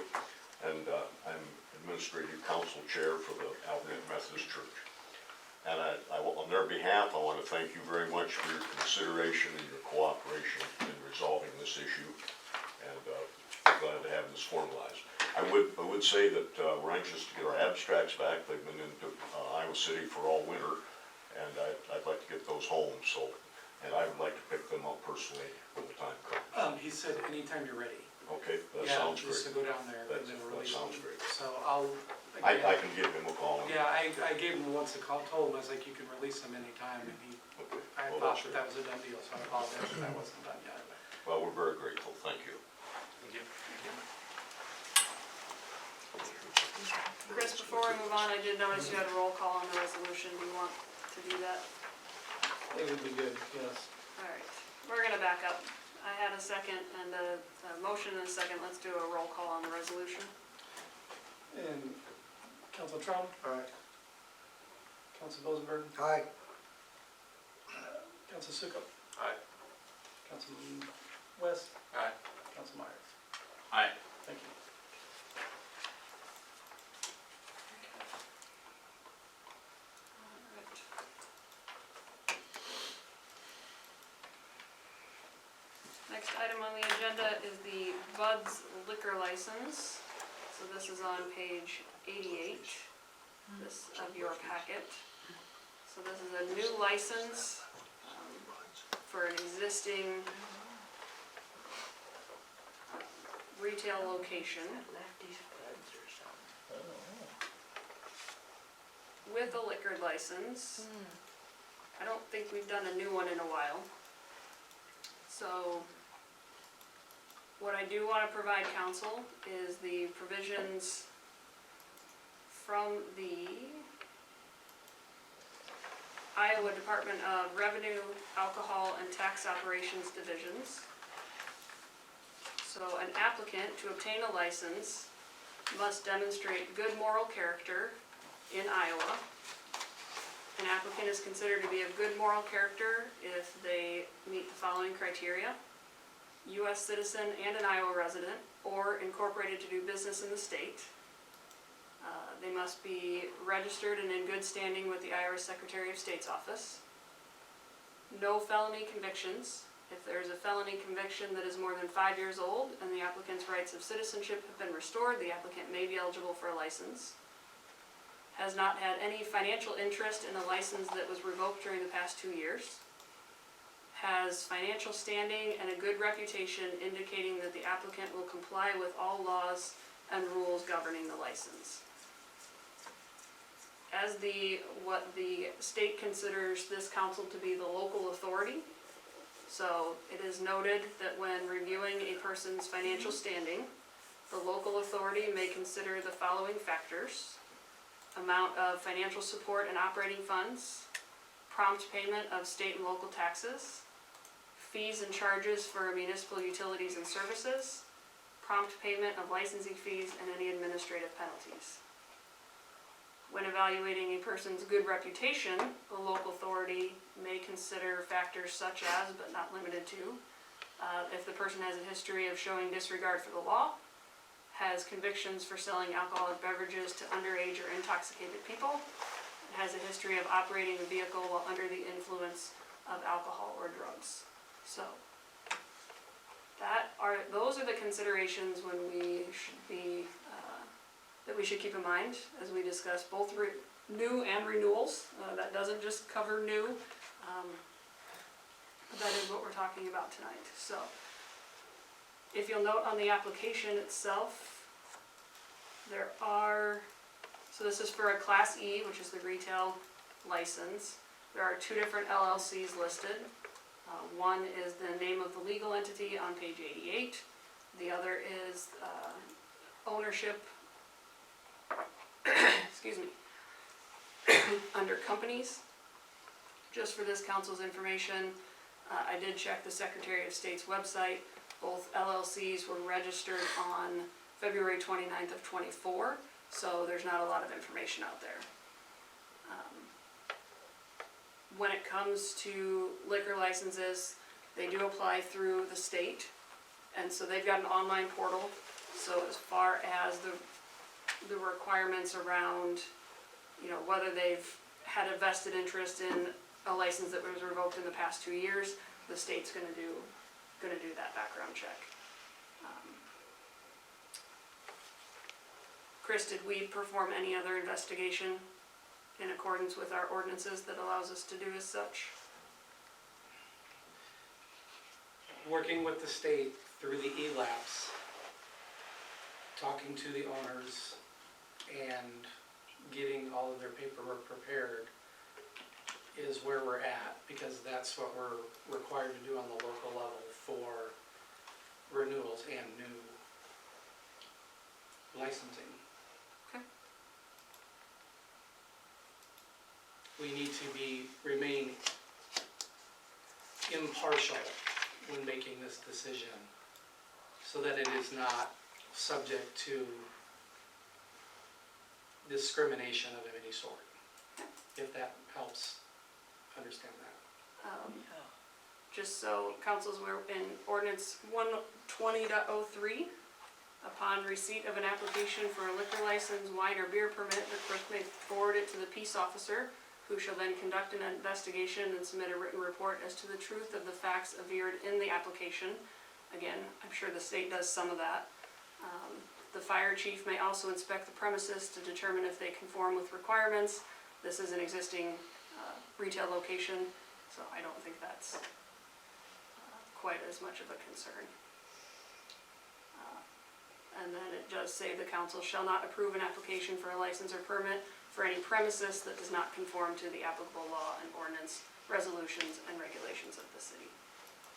and I'm Administrative Council Chair for the Alburnett Methodist Church. And on their behalf, I want to thank you very much for your consideration and your cooperation in resolving this issue, and I'm glad to have this formalized. I would say that we're anxious to get our abstracts back. They've been into Iowa City for all winter, and I'd like to get those home, and I would like to pick them up personally when the time comes. He said anytime you're ready. Okay, that Yeah, sounds just to great. go down there and That then release sounds them. great. So I'll. I again, can give him a call. Yeah, I gave him once a call, told him, I was like, you can release them anytime, and Okay. I Well, thought that's that was a done deal, so I apologize if that wasn't done yet. Well, we're very grateful, thank you. Thank you. Chris, before we move on, I did notice you had a roll call on the resolution. Do you want to do that? It would be good, yes. All right, we're gonna back up. I had a second and a motion and a second. Let's do a roll call on the resolution. And Council Trump, Aye. Council Bozenberg, Aye. Council Sukup, Aye. Councilman West, Aye. Council Myers. Aye. Thank you. Next item on the agenda is the Bud's liquor license. So this is on page 88, this of your packet. So this is a new license for an existing retail location with a liquor license. I don't think we've done a new one in a while. So what I do want to provide council is the provisions from the Iowa Department of Revenue, Alcohol and Tax Operations Divisions. So an applicant to obtain a license must demonstrate good moral character in Iowa. An applicant is considered to be of good moral character if they meet the following criteria: U.S. citizen and an Iowa resident, or incorporated to do business in the state. They must be registered and in good standing with the Iowa Secretary of State's office. No felony convictions. If there is a felony conviction that is more than 5 years old and the applicant's rights of citizenship have been restored, the applicant may be eligible for a license. Has not had any financial interest in a license that was revoked during the past 2 years. Has financial standing and a good reputation indicating that the applicant will comply with all laws and rules governing the license. As what the state considers this council to be the local authority, so it is noted that when reviewing a person's financial standing, the local authority may consider the following factors: amount of financial support and operating funds, prompt payment of state and local taxes, fees and charges for municipal utilities and services, prompt payment of licensing fees, and any administrative penalties. When evaluating a person's good reputation, the local authority may consider factors such as, but not limited to, if the person has a history of showing disregard for the law, has convictions for selling alcoholic beverages to underage or intoxicated people, and has a history of operating a vehicle while under the influence of alcohol or drugs. So, those are the considerations when we should be, that we should keep in mind as we discuss both new and renewals. That doesn't just cover new, but that is what we're talking about tonight. So, if you'll note on the application itself, so this is for a Class E, which is the retail license. There are 2 different LLCs listed. One is the name of the legal entity on page 88. The other is ownership, excuse me, under companies. Just for this council's information, I did check the Secretary of State's website. Both LLCs were registered on February 29th of '24, so there's not a lot of information out there. When it comes to liquor licenses, they do apply through the state, and so they've got an online portal. So as far as the requirements around, whether they've had a vested interest in a license that was revoked in the past 2 years, the state's gonna do that background check. Chris, did we perform any other investigation in accordance with our ordinances that allows us to do as such? Working with the state through the ELAPs, talking to the owners, and getting all of their paperwork prepared is where we're at, because that's what we're required to do on the local level for renewals and new licensing. Okay. We need to remain impartial when making this decision, so that it is not subject to discrimination of any sort, if that helps understand that. Just so council's aware, in ordinance 120.03, upon receipt of an application for a liquor license, wine or beer permit, the clerk may forward it to the peace officer, who shall then conduct an investigation and submit a written report as to the truth of the facts averred in the application. Again, I'm sure the state does some of that. The fire chief may also inspect the premises to determine if they conform with requirements. This is an existing retail location, so I don't think that's quite as much of a concern. And then it does say the council shall not approve an application for a license or permit for any premises that does not conform to the applicable law and ordinance, resolutions, and regulations of the city.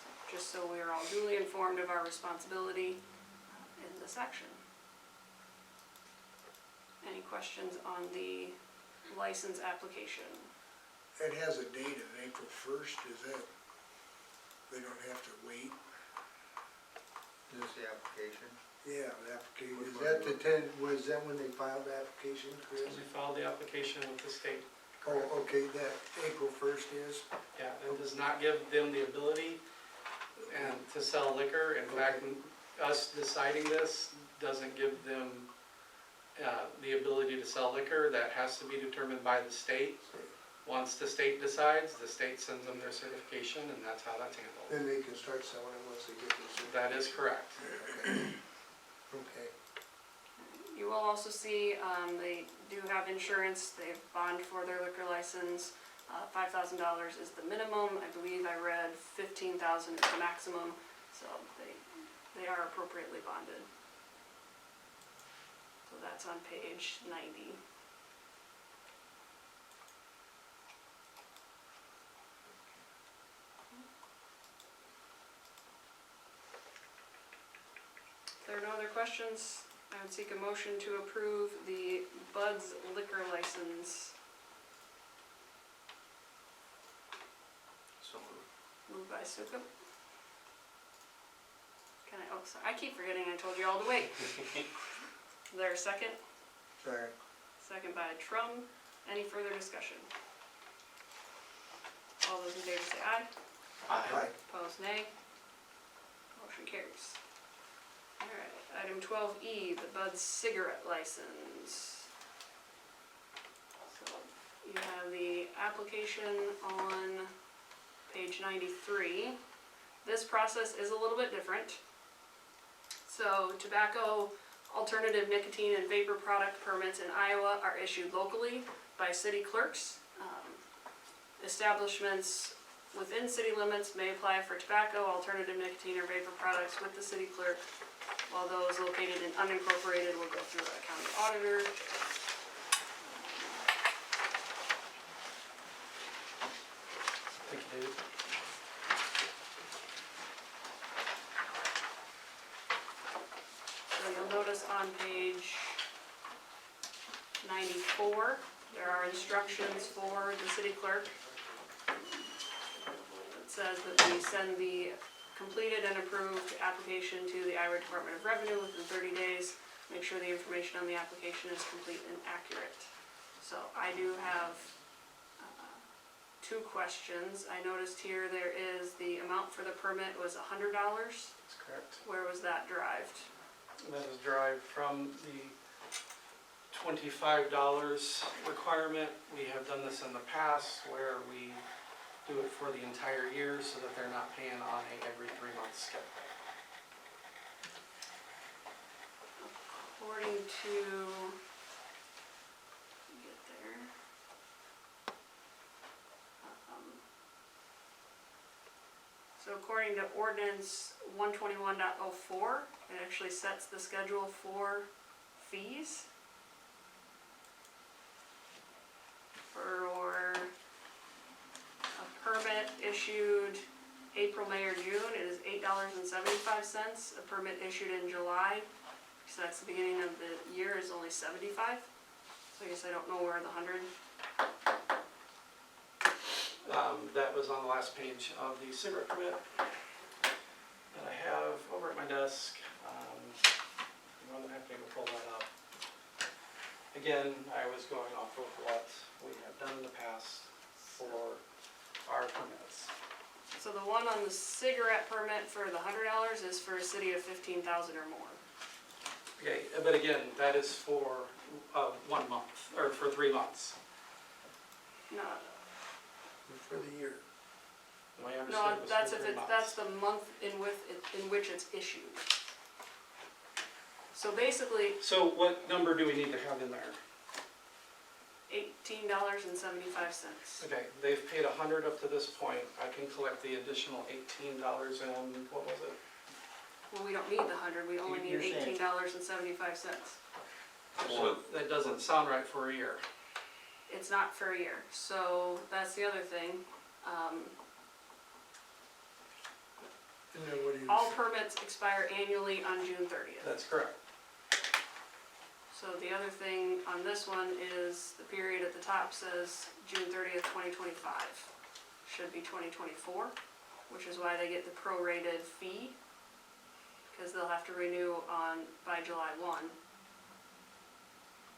So, just so we are all duly informed of our responsibility in this action. Any questions on the license application? It has a date of April 1st, is that, they don't have to wait? Is this the application? Yeah, the application, is that was that when they filed the application, Chris? We filed the application with the state. Oh, okay, that April 1st is? Yeah, it does not give them the ability to sell liquor. In fact, us deciding this doesn't give them the ability to sell liquor. That has to be determined by the state. Once the state decides, the state sends them their certification, and that's how that's handled. Then they can start selling it once they get this. That is correct. Okay. You will also see, they do have insurance, they have bond for their liquor license. $5,000 is the minimum, I believe I read 15,000 is the maximum, so they are appropriately bonded. So that's on page 90. If there are no other questions, I would seek a motion to approve the Bud's liquor license. So Moved by Sukup. Can I, oh, sorry, I keep forgetting I told you all to wait. Is there a second? Sorry. Second by Trum. Any further discussion? All those in favor say aye. Aye. Opposed, nay. Motion carries. All right, item 12E, the Bud's cigarette license. So you have the application on page 93. This process is a little bit different. So tobacco, alternative nicotine, and vapor product permits in Iowa are issued locally by city clerks. Establishments within city limits may apply for tobacco, alternative nicotine, or vapor products with the city clerk, while those located in unincorporated will go through a county auditor. Thank you, David. So you'll notice on page 94, there are instructions for the city clerk. It says that we send the completed and approved application to the Iowa Department of Revenue within 30 days. Make sure the information on the application is complete and accurate. So I do have two questions. I noticed here there is the amount for the permit was $100. That's correct. Where was that derived? That is derived from the $25 requirement. We have done this in the past where we do it for the entire year so that they're not paying on a every 3-month schedule. According to, get there. So according to ordinance 121.04, it actually sets the schedule for fees. For a permit issued April, May, or June, it is $8.75. A permit issued in July So that's the beginning of the year is only 75. So I guess I don't know where the 100. That was on the last page of the cigarette permit that I have over at my desk. I'm more than happy to pull that up. Again, I was going off of what we have done in the past for our permits. So the one on the cigarette permit for the $100 is for a city of 15,000 or more. Okay, but again, that is for 1 month, or for 3 months. No, For the year. My understanding no, was that's for if 3 it's, months. that's the month in which it's issued. So basically, So what number do we need to have in there? $18.75. Okay, they've paid 100 up to this point. I can collect the additional $18 and, what was it? Well, we don't need the 100, we only need You're saying- $18.75. So that doesn't sound right for a year. It's not for a year, so that's the other thing. And then what do you? All permits expire annually on June 30th. That's correct. So the other thing on this one is the period at the top says June 30th, 2025. Should be 2024, which is why they get the prorated fee, because they'll have to renew by July 1.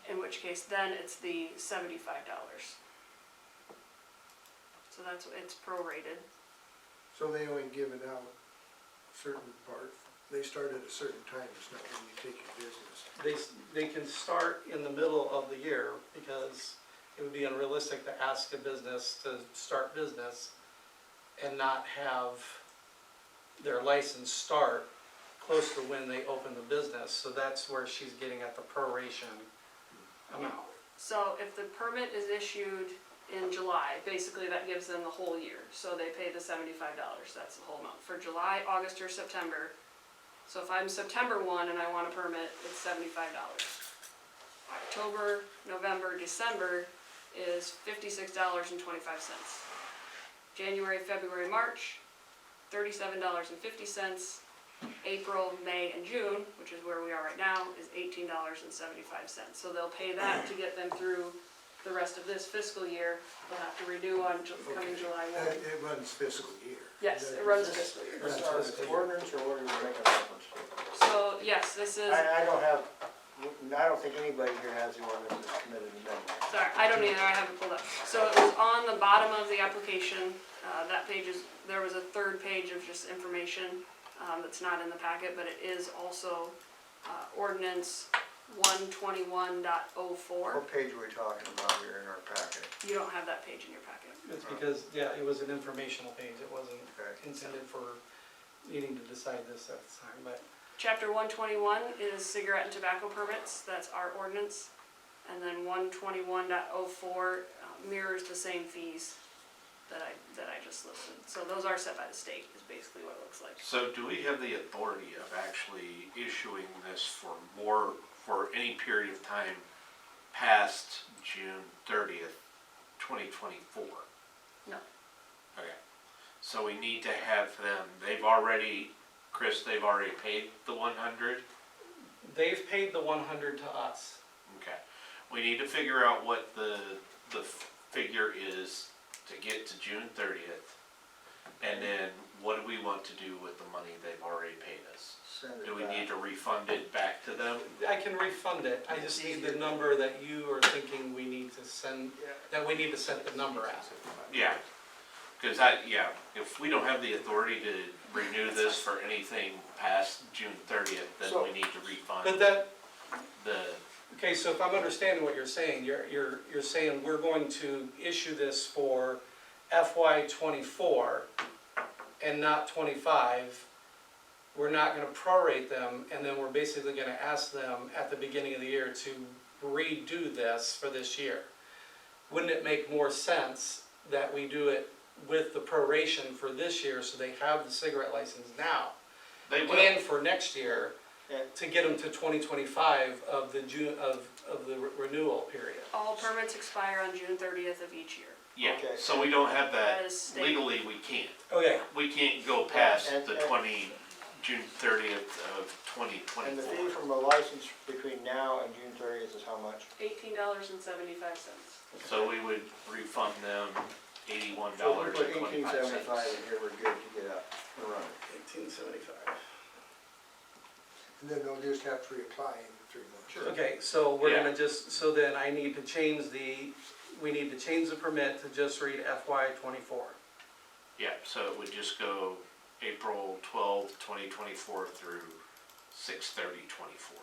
In which case, then it's the $75. So it's prorated. So they only give it out certain part, they start at a certain time, it's not when you take your business. They can start in the middle of the year because it would be unrealistic to ask a business to start business and not have their license start close to when they open the business. So that's where she's getting at the proration amount. So if the permit is issued in July, basically that gives them the whole year. So they pay the $75, that's the whole amount. For July, August, or September. So if I'm September 1 and I want a permit, it's $75. October, November, December is $56.25. January, February, March, $37.50. April, May, and June, which is where we are right now, is $18.75. So they'll pay that to get them through the rest of this fiscal year. They'll have to renew on coming July 1. It runs fiscal year. Yes, it runs fiscal year. This is our ordinance, or what are we making reference to? So, yes, this is, I don't think anybody here has the ordinance that's committed to that. sorry, I don't either, I have it pulled up. So it was on the bottom of the application, that page is, there was a third page of just information that's not in the packet, but it is also ordinance 121.04. What page are we talking about here in our packet? You don't have that page in your packet. It's because, yeah, it was an informational page. It wasn't Okay. intended for needing to decide this at the time, but Chapter 121 is cigarette and tobacco permits, that's our ordinance. And then 121.04 mirrors the same fees that I just listed. So those are set by the state, is basically what it looks like. So do we have the authority of actually issuing this for any period of time past June 30th, 2024? No. Okay, so we need to have them, they've already paid the 100? they've paid the 100 to us. Okay, we need to figure out what the figure is to get to June 30th. And then what do we want to do with the money they've already paid us? Send it Do we back. need to refund it back to them? I can refund it. I just need the number that you are thinking we need to send, that we need to set the number at. Yeah, because if we don't have the authority to renew this for anything past June 30th, then we need to refund But that, the, okay, so if I'm understanding what you're saying, you're saying we're going to issue this for FY '24 and not '25. We're not gonna prorate them, and then we're basically gonna ask them at the beginning of the year to redo this for this year. Wouldn't it make more sense that we do it with the proration for this year, so they have the cigarette license now? they will. And for next year, Yeah. to get them to 2025 of the renewal period. All permits expire on June 30th of each year. Yeah, Okay. so we don't have That that, is state. legally we can't. Okay, We can't go past And- the and- 20, June 30th of And the 2024. fee from a license between now and June 30th is how much? $18.75. So we would refund them $81.25. So if we put 1875 in here, we're good to get up and running. 1875. And then they'll just have to reapply in 3 months. Okay, so we're Yeah. gonna just, so then I need to change we need to change the permit to just read FY '24. Yeah, so it would just go April 12th, 2024 through 6/30/24.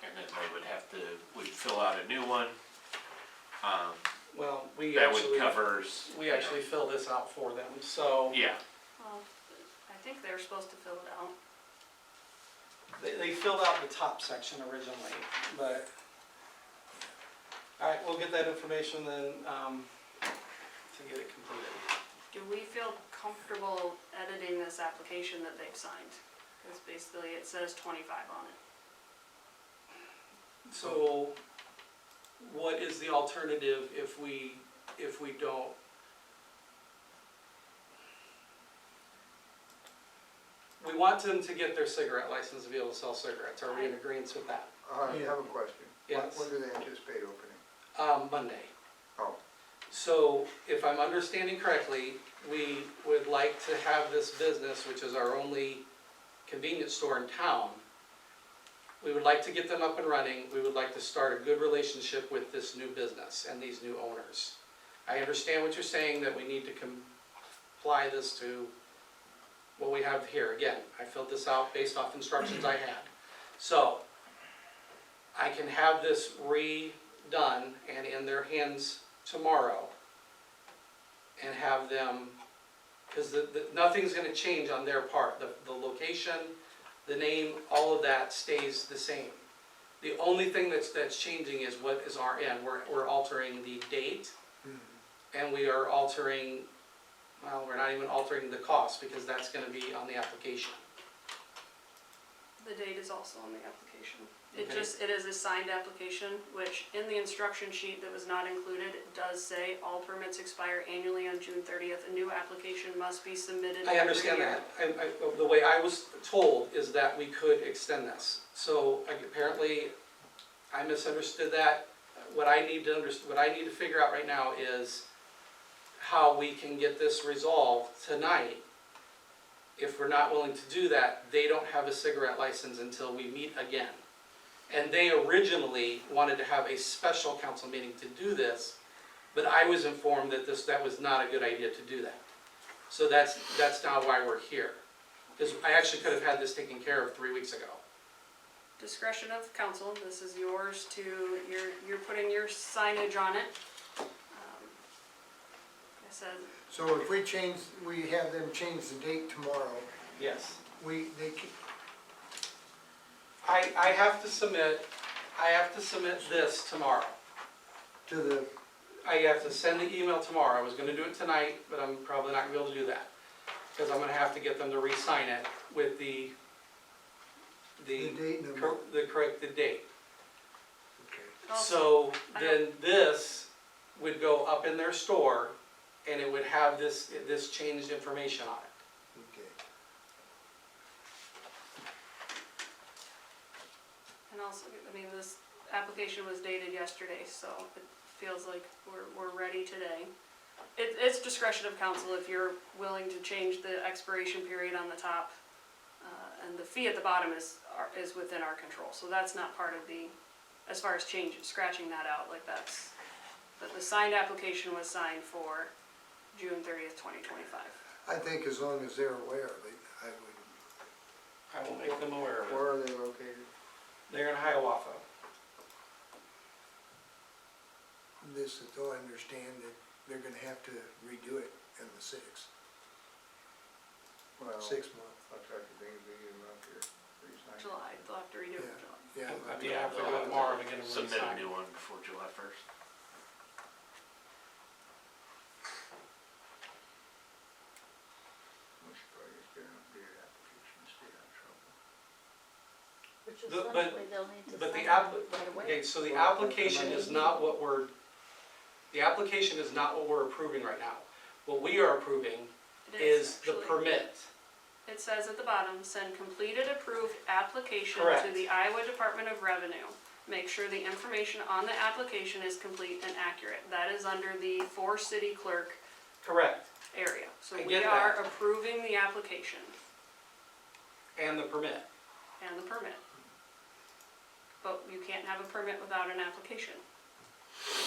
And then they would have to, we'd fill out a new one. Well, we That would actually, cover. we actually fill this out for them, so Yeah, Well, I think they're supposed to fill it out. they filled out the top section originally, but, all right, we'll get that information then, to get it completed. Do we feel comfortable editing this application that they've signed? Because basically it says 25 on it. So, what is the alternative if we don't? We want them to get their cigarette license to be able to sell cigarettes, are we in agreement with that? I have a question. Yes. When do they anticipate opening? Monday. Oh. So, if I'm understanding correctly, we would like to have this business, which is our only convenience store in town, we would like to get them up and running, we would like to start a good relationship with this new business and these new owners. I understand what you're saying, that we need to comply this to what we have here. Again, I filled this out based off instructions I had. So, I can have this redone and in their hands tomorrow and have them, because nothing's gonna change on their part. The location, the name, all of that stays the same. The only thing that's changing is what is our end. We're altering the date, and we are altering, well, we're not even altering the cost, because that's gonna be on the application. The date is also on the application. It Okay. just, it is a signed application, which in the instruction sheet that was not included, it does say all permits expire annually on June 30th. A new application must be submitted I every understand year. that. The way I was told is that we could extend this. So apparently, I misunderstood that. What I need to figure out right now is how we can get this resolved tonight. If we're not willing to do that, they don't have a cigarette license until we meet again. And they originally wanted to have a special council meeting to do this, but I was informed that that was not a good idea to do that. So that's now why we're here. Because I actually could have had this taken care of 3 weeks ago. Discretion of council, this is yours to, you're putting your signage on it. Like I said, So if we have them change the date tomorrow, Yes. they can, I have to submit this tomorrow. to the, I have to send the email tomorrow. I was gonna do it tonight, but I'm probably not gonna be able to do that. Because I'm gonna have to get them to re-sign it with the date number. corrected date. Okay. also, So I then this would go up in their store and it would have this changed information on it. Okay. and also, I mean, this application was dated yesterday, so it feels like we're ready today. It's discretion of council if you're willing to change the expiration period on the top. And the fee at the bottom is within our control, so that's not part of the, as far as scratching that out, like that's, but the signed application was signed for June 30th, 2025. I think as long as they're aware of it, I would. I will make them aware of it. Where are they located? They're in Hiawatha. This, that they'll understand that they're gonna have to redo it in the 6th Well, month. looks like the big up here. Pretty nice. July, they'll have to redo it in July. Yeah. I'd be happy to do it tomorrow to get them submit a re-signed. new one before July 1st. We should probably just get an updated application and stay out of trouble. Which is But- essentially they'll need to But sign the it right away. okay, so the application is not what we're approving right now. What we are approving is the actually. permit. It says at the bottom, send completed approved application to Correct. the Iowa Department of Revenue. Make sure the information on the application is complete and accurate. That is under the for city clerk Correct. area. So I we get are that. approving the application And the permit. and the permit. But you can't have a permit without an application.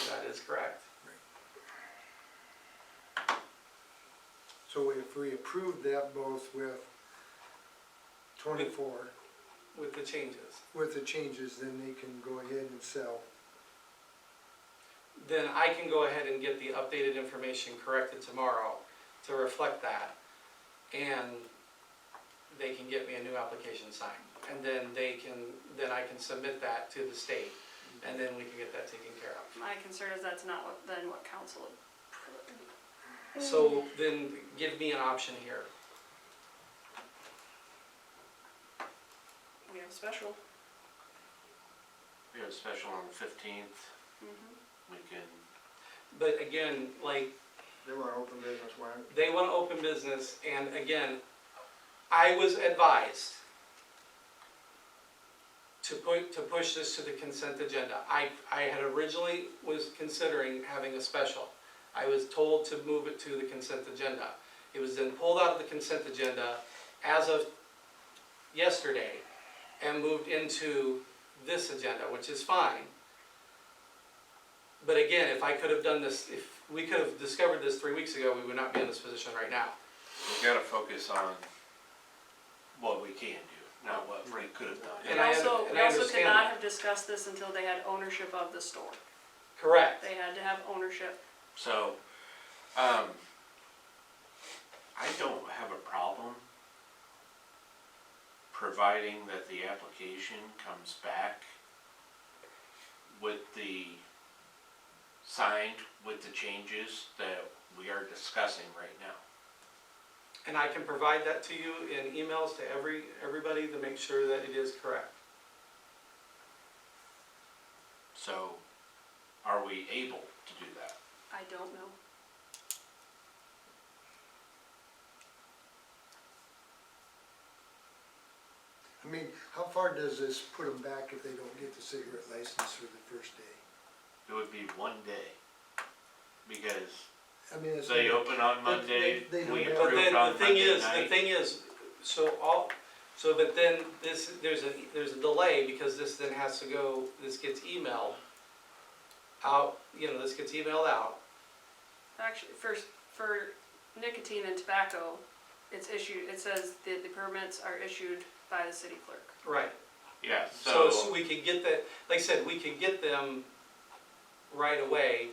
That is correct. So if we approve that both with 24, With the changes. with the changes, then they can go ahead and sell. Then I can go ahead and get the updated information corrected tomorrow to reflect that. And they can get me a new application signed. And then then I can submit that to the state. And then we can get that taken care of. My concern is that's not what council approved. So then give me an option here. We have a special. We have a special on the 15th. We can, But again, like, They want to open business when? they want to open business, and again, I was advised to push this to the consent agenda. I had originally was considering having a special. I was told to move it to the consent agenda. It was then pulled out of the consent agenda as of yesterday and moved into this agenda, which is fine. But again, if I could have done this, if we could have discovered this 3 weeks ago, we would not be in this position right now. we gotta focus on what we can do, not what we could have done. We And I also understand could not that. have discussed this until they had ownership of the store. Correct. They had to have ownership. So, I don't have a problem providing that the application comes back with the signed with the changes that we are discussing right now. And I can provide that to you in emails to everybody to make sure that it is correct. So, are we able to do that? I don't know. I mean, how far does this put them back if they don't get the cigarette license for the first day? It would be 1 day. Because I mean, it's. they open on Monday, they don't we have- But approved then on the thing Monday is, night. but then there's a delay because this then has to go, this gets emailed out, this gets emailed out. Actually, for nicotine and tobacco, it says that the permits are issued by the city clerk. Right. Yeah, So we could get that, like I said, we could get them right away.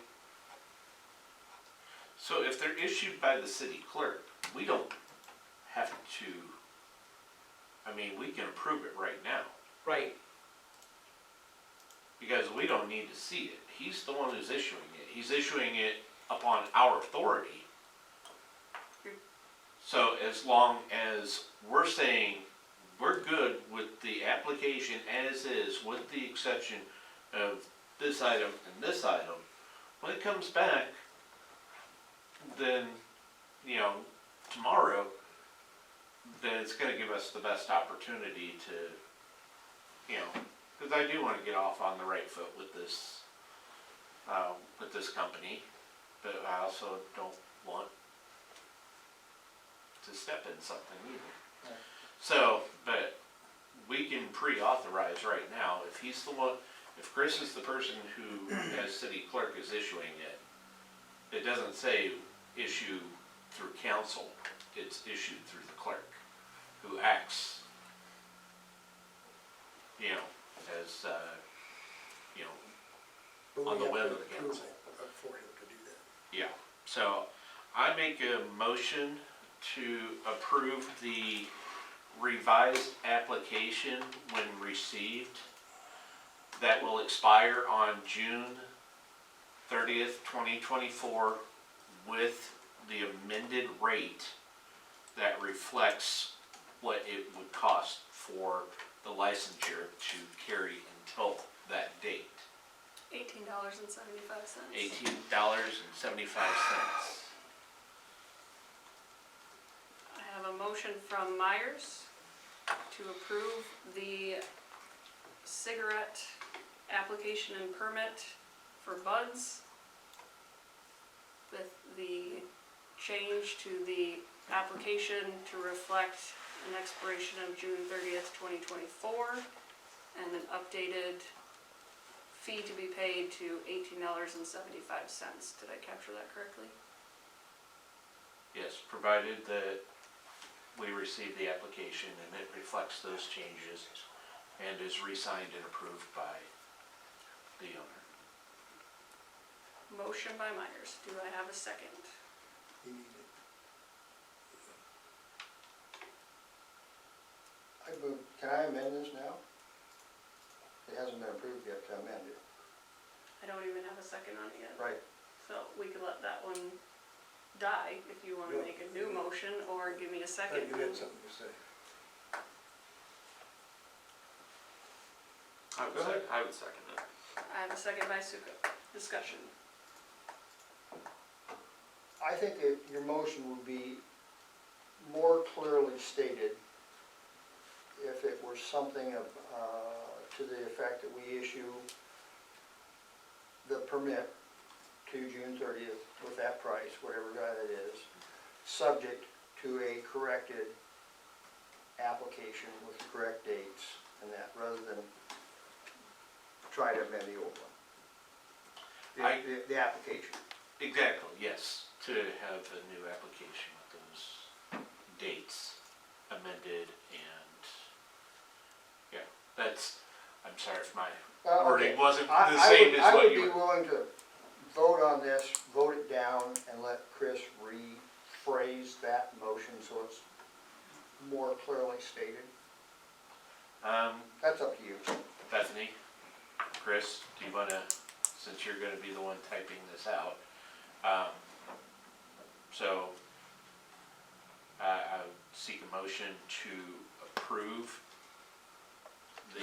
So if they're issued by the city clerk, we don't have to, we can approve it right now, Right. because we don't need to see it. He's the one who's issuing it. He's issuing it upon our authority. So as long as we're saying we're good with the application as is, with the exception of this item and this item, when it comes back, then, tomorrow, then it's gonna give us the best opportunity to, because I do wanna get off on the right foot with this company, but I also don't want to step in something either. Right. So, but we can pre-authorize right now, if he's the one, if Chris is the person who, as city clerk, is issuing it, it doesn't say issue through council, it's issued through the clerk, who acts, as, But on we the have whim to of the approve council. it for him to do that. Yeah, so I make a motion to approve the revised application when received that will expire on June 30th, 2024 with the amended rate that reflects what it would cost for the licensure to carry until that date. $18.75. $18.75. motion from Myers to approve the cigarette application and permit for Buds with the change to the application to reflect an expiration of June 30th, 2024, and an updated fee to be paid to $18.75. Did I capture that correctly? Yes, provided that we receive the application and it reflects those changes and is re-signed and approved by the owner. Motion by Myers. Do I have a second? You need it. Can I amend this now? It hasn't been approved yet to amend it. I don't even have a second on it yet. Right. So we could let that one die if you want to Yeah. make a new motion or give me a I second. thought you had something to say. I would second it. I have a second by Suka. Discussion. I think that your motion would be more clearly stated if it were something of, to the effect that we issue the permit to June 30th with that price, whatever that is, subject to a corrected application with the correct dates and that, rather than try to amend the old one. The application. Exactly, yes, to have a new application with those dates amended and, yeah, that's, I'm sorry if my wording wasn't the same as what you I would be were. willing to vote on this, vote it down, and let Chris rephrase that motion so it's more clearly stated. That's up to you. Bethany, Chris, do you wanna, since you're gonna be the one typing this out, so I would seek a motion to approve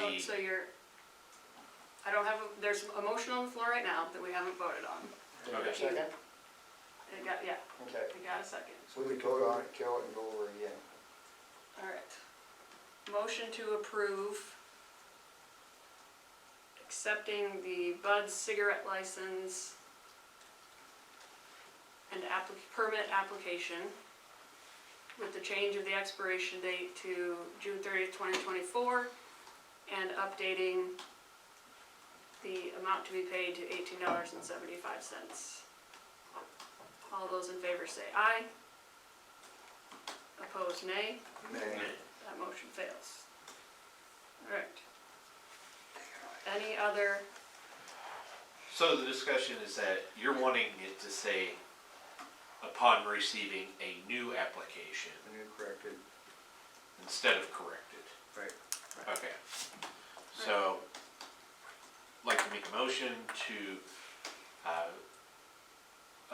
Oh, the, so I don't have, there's a motion on the floor right now that we haven't voted on. Okay. Second? It got, yeah, Okay. it got a second. So we vote on it, kill it, and go over it again. All right. Motion to approve accepting the Bud cigarette license and permit application with the change of the expiration date to June 30th, 2024, and updating the amount to be paid to $18.75. All those in favor say aye. Opposed, nay. That motion fails. All right. Any other, so the discussion is that you're wanting it to say, upon receiving a new application And you corrected. instead of corrected. Right. Okay. So, like to make a motion to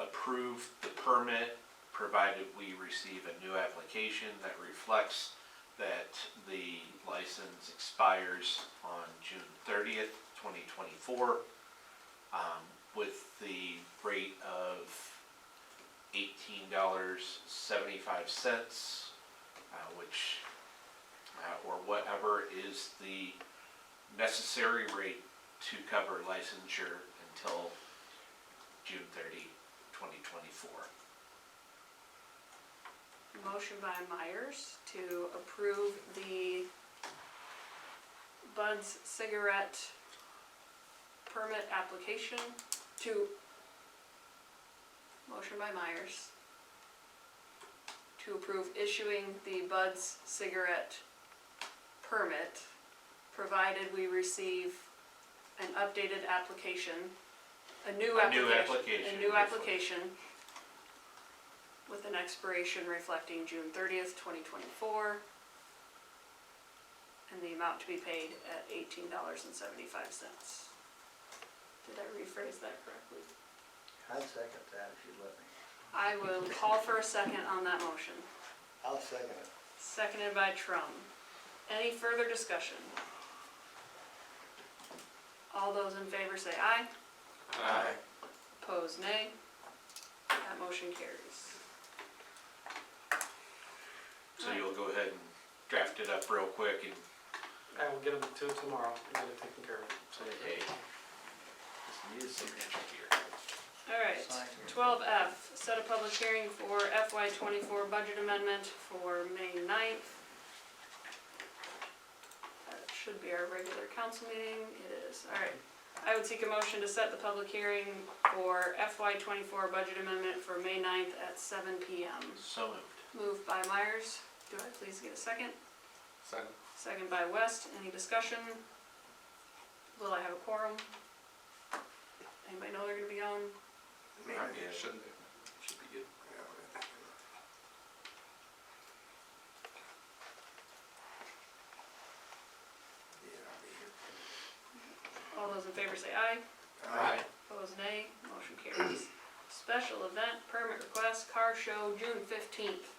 approve the permit, provided we receive a new application that reflects that the license expires on June 30th, 2024, with the rate of $18.75, which, or whatever is the necessary rate to cover licensure until June 30, 2024. motion by Myers to approve the Bud's cigarette permit application motion by Myers to approve issuing the Bud's cigarette permit, provided we receive an updated application, a new application with an expiration reflecting June 30th, 2024, and the amount to be paid at $18.75. Did I rephrase that correctly? I'd second that if you'd let me. I will call for a second on that motion. I'll second it. Seconded by Trum. Any further discussion? All those in favor say aye. Aye. Opposed, nay. That motion carries. So you'll go ahead and draft it up real quick and I will get them to tomorrow and get it taken care of. say, hey, this needs a signature here. Alright, 12F, set a public hearing for FY '24 budget amendment for May 9th. That should be our regular council meeting, it is, alright. I would seek a motion to set the public hearing for FY '24 budget amendment for May 9th at 7 PM. So moved. Moved by Myers, do I please get a second? Second. Second by West, any discussion? Will I have a quorum? Anybody know they're gonna be on? Yeah, shouldn't be. Should be good. All those in favor say aye. Aye. Opposed, nay. Motion carries. Special event permit request, car show, June 15th.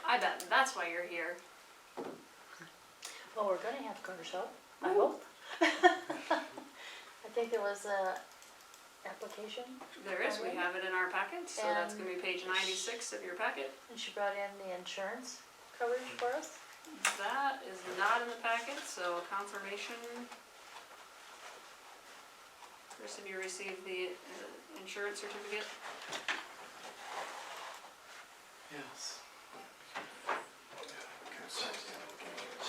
I bet that's why you're here. Well, we're gonna have a car show, I hope. I think there was a application, There is, we have it in our packet, so that's gonna be page 96 of your packet. and she brought in the insurance coverage for us. That is not in the packet, so confirmation. Chris, have you received the insurance certificate? Yes.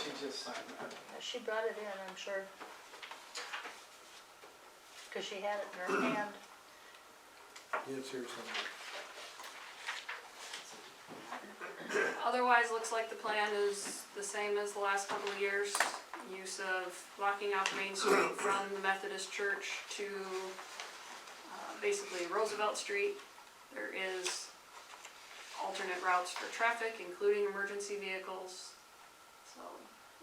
She just signed that. She brought it in, I'm sure. Cause she had it in her hand. Yeah, it's here somewhere. Otherwise, looks like the plan is the same as the last couple of years. Use of blocking off Main Street from the Methodist Church to basically Roosevelt Street. There is alternate routes for traffic, including emergency vehicles. So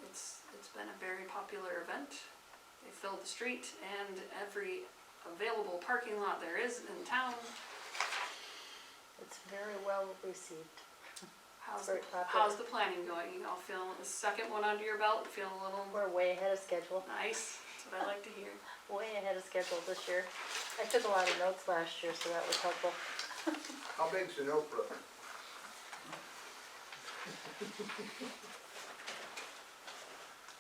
it's been a very popular event. They filled the street and every available parking lot there is in town. It's very well received. How's Very the, popular. how's the planning going? You all feeling the second one under your belt? Feeling a little We're way ahead of schedule, nice? That's what I like to hear. way ahead of schedule this year. I took a lot of notes last year, so that was helpful. How big's the notebook?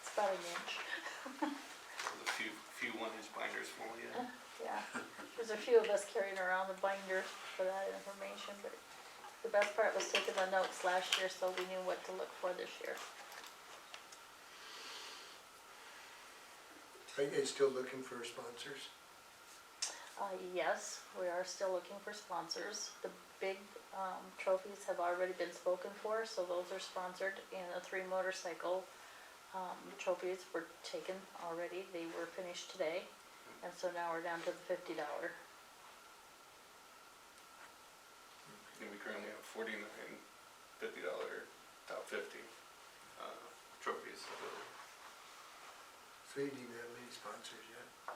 It's about an inch. There's a few 1-inch binders for you. Yeah, there's a few of us carrying around the binder for that information, but the best part was taking the notes last year so we knew what to look for this year. Are you guys still looking for sponsors? Yes, we are still looking for sponsors. The big trophies have already been spoken for, so those are sponsored, and the 3 motorcycle trophies were taken already. They were finished today, and so now we're down to the $50. And we currently have 49 $50 top 50 trophies. So you didn't have many sponsors yet?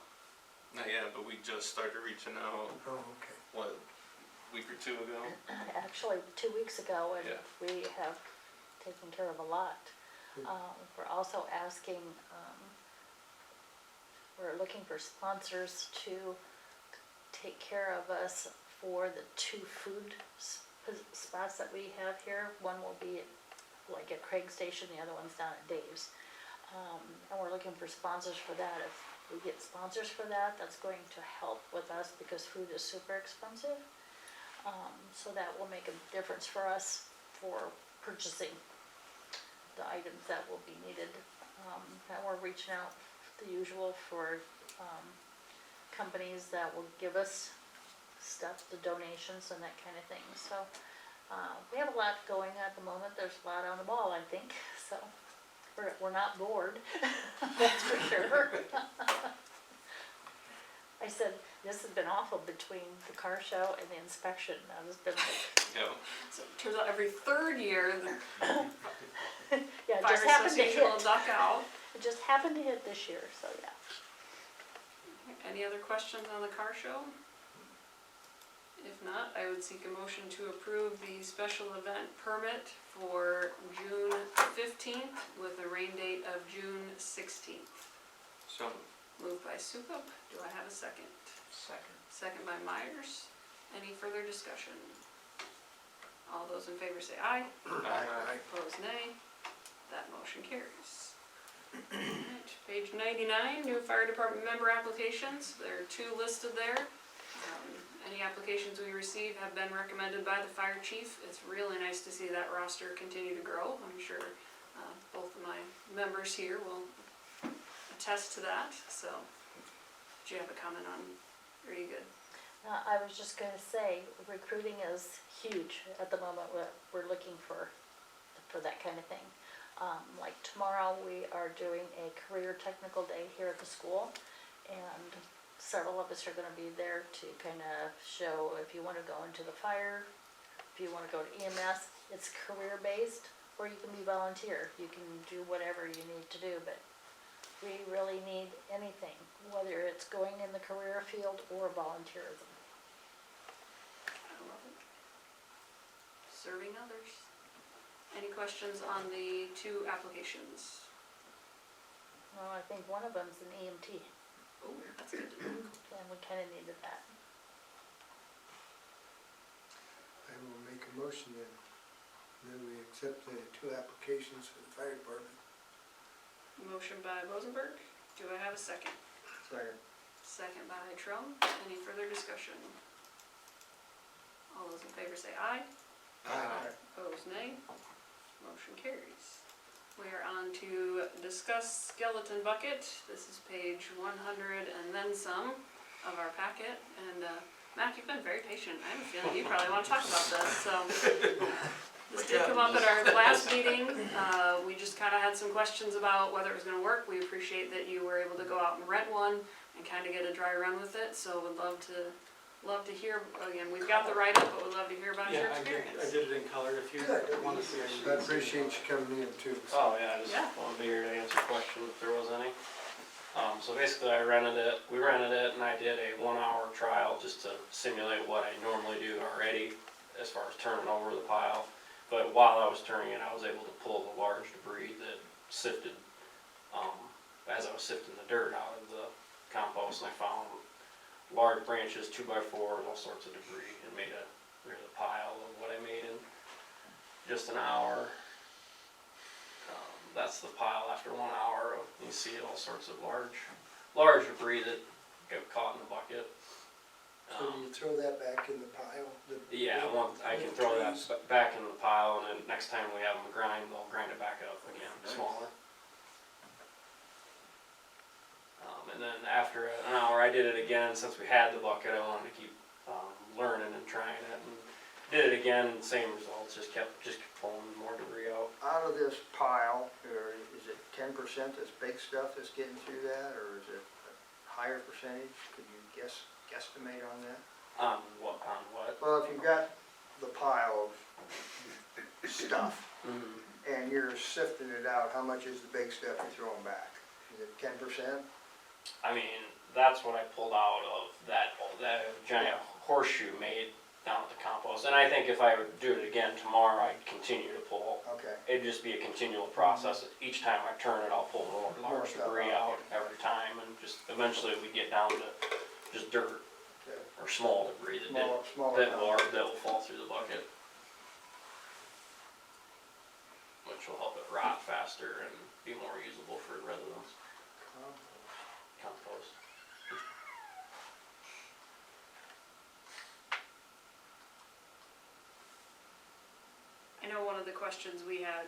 Not yet, but we just started reaching out, Oh, okay. what, a week or 2 ago? Actually, 2 weeks ago, and Yeah. we have taken care of a lot. Good. We're also asking, we're looking for sponsors to take care of us for the 2 food spots that we have here. One will be like at Craig Station, the other one's down at Dave's. And we're looking for sponsors for that. If we get sponsors for that, that's going to help with us because food is super expensive. So that will make a difference for us for purchasing the items that will be needed. And we're reaching out the usual for companies that will give us stuff, the donations and that kind of thing. So we have a lot going at the moment. There's a lot on the ball, I think. So we're not bored, that's for sure. I said, this has been awful between the car show and the inspection. That has been like, Yeah. So it turns out every 3rd year, the yeah, it Fire just happened to Association will hit. duck out. It just happened to hit this year, so yeah. Any other questions on the car show? If not, I would seek a motion to approve the special event permit for June 15th with a rain date of June 16th. So, Moved by Sukup, do I have a second? Second. Second by Myers. Any further discussion? All those in favor say aye. Aye. Opposed, nay. That motion carries. Alright, page 99, new fire department member applications. There are 2 listed there. Any applications we receive have been recommended by the fire chief. It's really nice to see that roster continue to grow. I'm sure both of my members here will attest to that, so. Do you have a comment on, are you good? I was just gonna say, recruiting is huge at the moment. We're looking for that kind of thing. Like tomorrow, we are doing a career technical day here at the school, and several of us are gonna be there to kind of show if you wanna go into the fire, if you wanna go to EMS, it's career-based, or you can be volunteer. You can do whatever you need to do, but we really need anything, whether it's going in the career field or volunteerism. I love it. Serving others. Any questions on the 2 applications? Well, I think one of them's an EMT, Oh, that's good to know. and we kinda needed that. I will make a motion then, that we accept the 2 applications for the fire department. Motion by Rosenberg. Do I have a second? Second. Second by Trum. Any further discussion? All those in favor say aye. Opposed, nay. Motion carries. We are on to discuss skeleton bucket. This is page 100 and then some of our packet. And Mac, you've been very patient. I have a feeling you probably want to talk about this, so. This did come up at our last meeting. We just kind of had some questions about whether it was gonna work. We appreciate that you were able to go out and rent one and kind of get a dry run with it, so would love to hear, again, we've got the write-up, but would love to hear about your Yeah, I experience. did it in color if you want to see it. I appreciate you coming in too. Oh, yeah, I just Yeah. wanted to be here to answer questions if there was any. So basically we rented it and I did a 1-hour trial just to simulate what I normally do already as far as turning over the pile. But while I was turning it, I was able to pull the large debris that sifted, as I was sifting the dirt out of the compost, and I found large branches, 2x4s, all sorts of debris, and made a pile of what I made in just an hour. That's the pile after 1 hour. You see all sorts of large debris that got caught in the bucket. So do you throw that back in the pile? Yeah, I can throw that back in the pile, and then next time we have them grind, they'll grind it back up again, smaller. And then after an hour, I did it again. Since we had the bucket, I wanted to keep learning and trying it, and did it again. Same results. Just kept pulling more debris out. Out of this pile, or is it 10% that's big stuff that's getting through that, or is it a higher percentage? Could you guesstimate on that? On what? Well, if you've got the pile of stuff and you're sifting it out, how much is the big stuff you're throwing back? Is it 10%? I mean, that's what I pulled out of that giant horseshoe made down at the compost. And I think if I would do it again tomorrow, I'd continue to pull. Okay. It'd just be a continual process. Each time I turn it, I'll pull more large stuff debris out. out every time, and just eventually we get down to just dirt Okay. or small debris that Smaller that will fall through the bucket, which will help it rot faster and be more usable for residents. Compost. I know one of the questions we had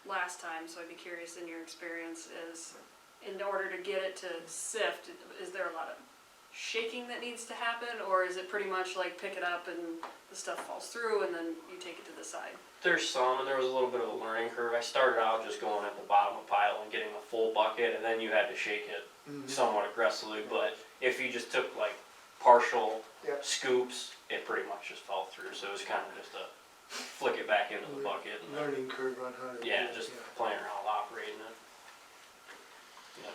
last time, so I'd be curious in your experience, is in order to get it to sift, is there a lot of shaking that needs to happen, or is it pretty much like pick it up and the stuff falls through and then you take it to the side? There's some, and there was a little bit of a learning curve. I started out just going at the bottom of the pile and getting a full bucket, and then you had to shake it somewhat aggressively. But if you just took like partial Yep. scoops, it pretty much just fell through. So it was kind of just a flick it back into the bucket. And then, Learning curve on how to do yeah, it, just playing around with operating it. Yep.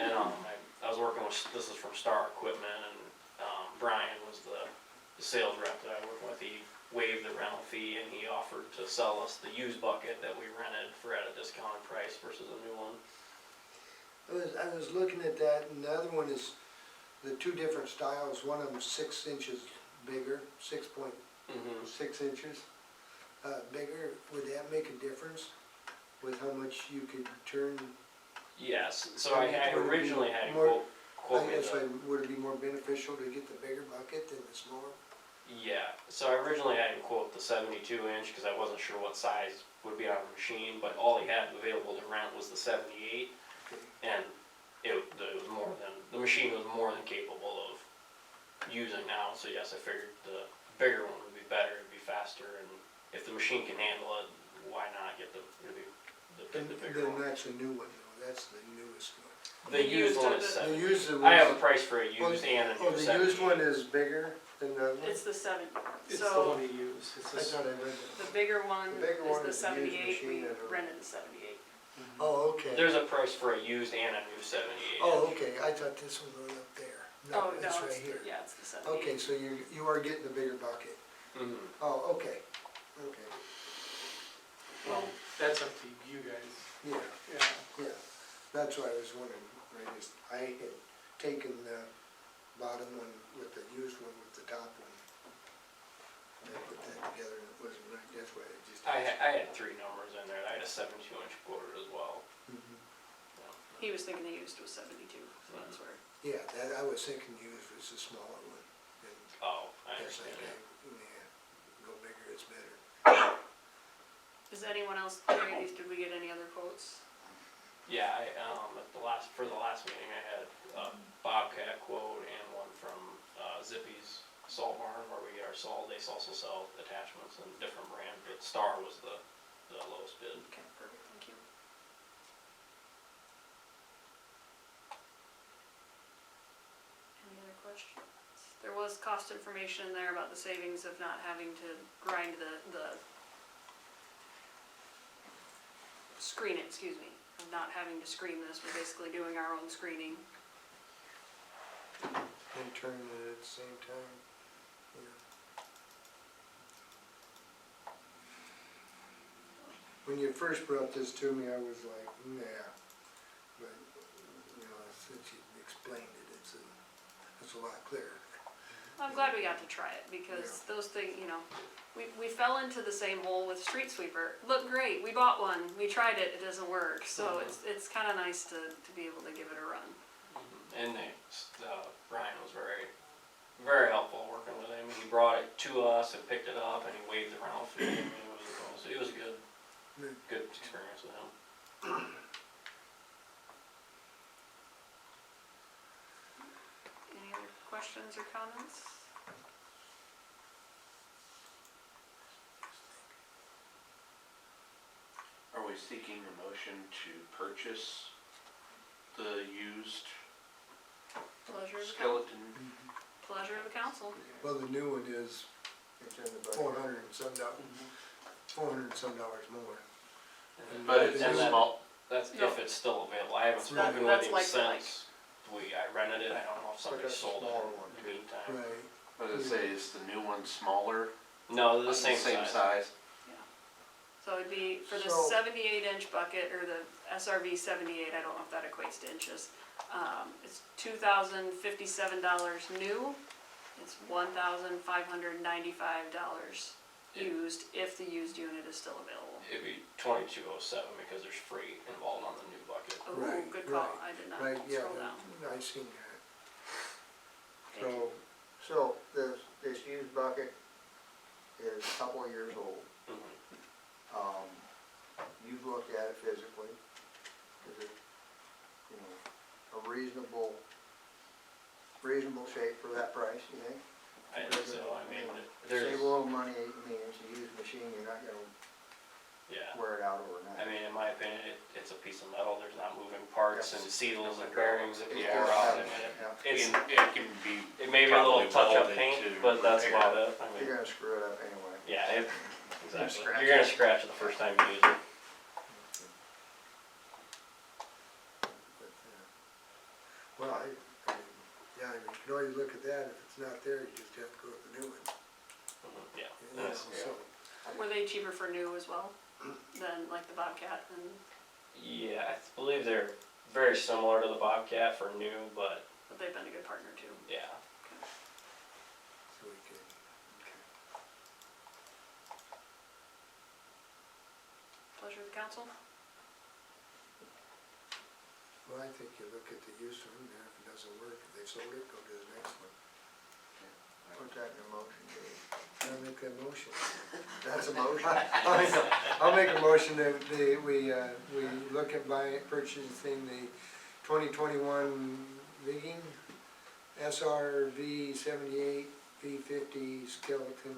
And I was working with, this is from Star Equipment, and Brian was the sales rep that I worked with. He waived the rental fee, and he offered to sell us the used bucket that we rented for at a discounted price versus a new one. I was looking at that, and the other one is the 2 different styles. One of them 6 inches bigger, 6.6 inches, bigger, would that make a difference with how much you could turn? Yes, so I Would it be originally had more- quote I me guess, the, would it be more beneficial to get the bigger bucket than the smaller? yeah, so I originally had him quote the 72-inch, cause I wasn't sure what size would be on the machine, but all he had available to rent was the 78, and it was more than, the machine was more than capable of using now, so yes, I figured the bigger one would be better, it'd be faster, and if the machine can handle it, why not get the bigger Then one? that's a new one though, that's the newest one. The used one is The 70. used one. I have a price for a used Oh, and a Oh, new the 78. used one is bigger than the other one? It's the 7, It's the so one you use, it's I this, thought I read that. the bigger one The bigger is one the is the used 78, machine we that are- rented the 78. Oh, okay. There's a price for a used and a new 78. Oh, okay, I thought this one was up there. Oh, No, no, it's it's, right here. yeah, it's the 78. Okay, so you are getting the bigger bucket. Mhm. Oh, okay, okay, well, that's up to you guys, yeah, yeah. yeah. That's why I was wondering, I had taken the bottom one with the used one with the top one. I put that together and it wasn't right, that's why I just. I had 3 numbers in there. I had a 72-inch quoted as well. Mhm. He was thinking the used was 72, so that's where. Yeah, that, I was thinking used was the smaller one. And Oh, I guess I understand. go bigger, it's better. Is anyone else, did we get any other quotes? Yeah, for the last meeting, I had a Bobcat quote and one from Zippy's Salt Barn, where we get our salt. They also sell attachments and different brand, but Star was the lowest bid. Okay, perfect, thank you. Any other questions? There was cost information in there about the savings of not having to grind the screen it, excuse me, of not having to screen this, we're basically doing our own screening. And turning it at the same time, yeah. When you first brought this to me, I was like, nah, but, since you explained it, it's a lot clearer. I'm glad we got to try it, because those things, we fell into the same hole with street sweeper. Looked great, we bought one, we tried it, it doesn't work, so it's kinda nice to be able to give it a run. And Ryan was very, very helpful working with him. He brought it to us and picked it up, and he waved around for me. It was a good experience with him. Any other questions or comments? Are we seeking a motion to purchase the used Pleasure of the council. skeleton? Pleasure of the council. Well, the new one is It's in the budget. $400 and some dollars more. But it's And a then- small, That's No. if it's still available. I haven't That- spoken with that's him like for like. since I rented it. I don't know if somebody that's a sold it smaller in one, the too. meantime. Right, what does it say, is the new one smaller? No, they're the same size. size? So it'd be for the So- 78-inch bucket, or the SRV 78, I don't know if that equates to inches. It's $2,057 new, it's $1,595 used, if the used unit is still available. It'd be 2207 because there's freight involved on the new bucket. Oh, Right, good call, right, I did not right, yeah, scroll down. I seen that. Thank you. So this used bucket is a couple of years old. Mhm. You've looked at it physically. Is it, a reasonable shape for that price, you think? I think so. I mean, Save there's, a little money, it's a used machine, you're not gonna yeah. wear it out I overnight. mean, in my opinion, it's a piece of metal. There's not moving parts and seals and It's bearings that can It's wear just- out. I mean, yeah. it can be. it may be a little probably touch-up welded paint, to but that's repair. about it. I mean, You're gonna screw it up anyway. yeah, exactly. scratch You're gonna it. scratch it the first time you use it. Well, you can always look at that, if it's not there, you just have to go with the new one. Yeah. You know, so, Were they cheaper for new as well, than like the Bobcat and, Yeah, I believe they're very similar to the Bobcat for new, but but they've been a good partner too? yeah. so we can, the council? Well, I think you look at the use of them, and if it doesn't work, if they sold it, go to the next one. Put that in a motion, Dave. I'll make that motion. That's a motion. I'll make a motion that we look at purchasing the 2021 Vigging SRV 78 V50 skeleton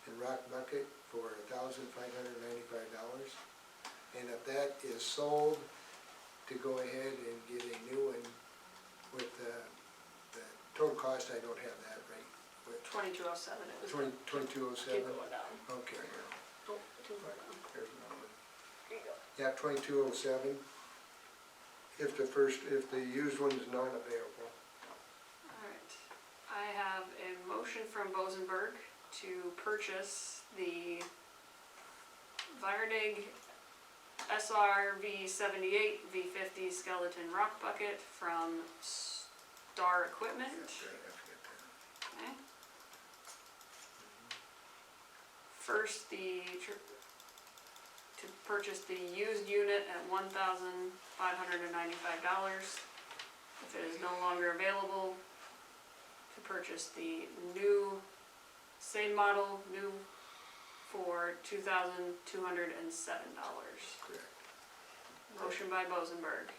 and rock bucket for $1,595. And if that is sold, to go ahead and get a new one with the total cost, I don't have that right. With 2207, it was. 2207. Keep going down. Okay. Oh, too far down. There's a number. Here you go. Yeah, 2207. If the used one is not available. Alright, I have a motion from Bozenberg to purchase the Virenig SRV 78 V50 skeleton rock bucket from Star Equipment. Okay. First, to purchase the used unit at $1,595. If it is no longer available, to purchase the new, same model, new, for $2,207. Correct. Motion by Bozenberg.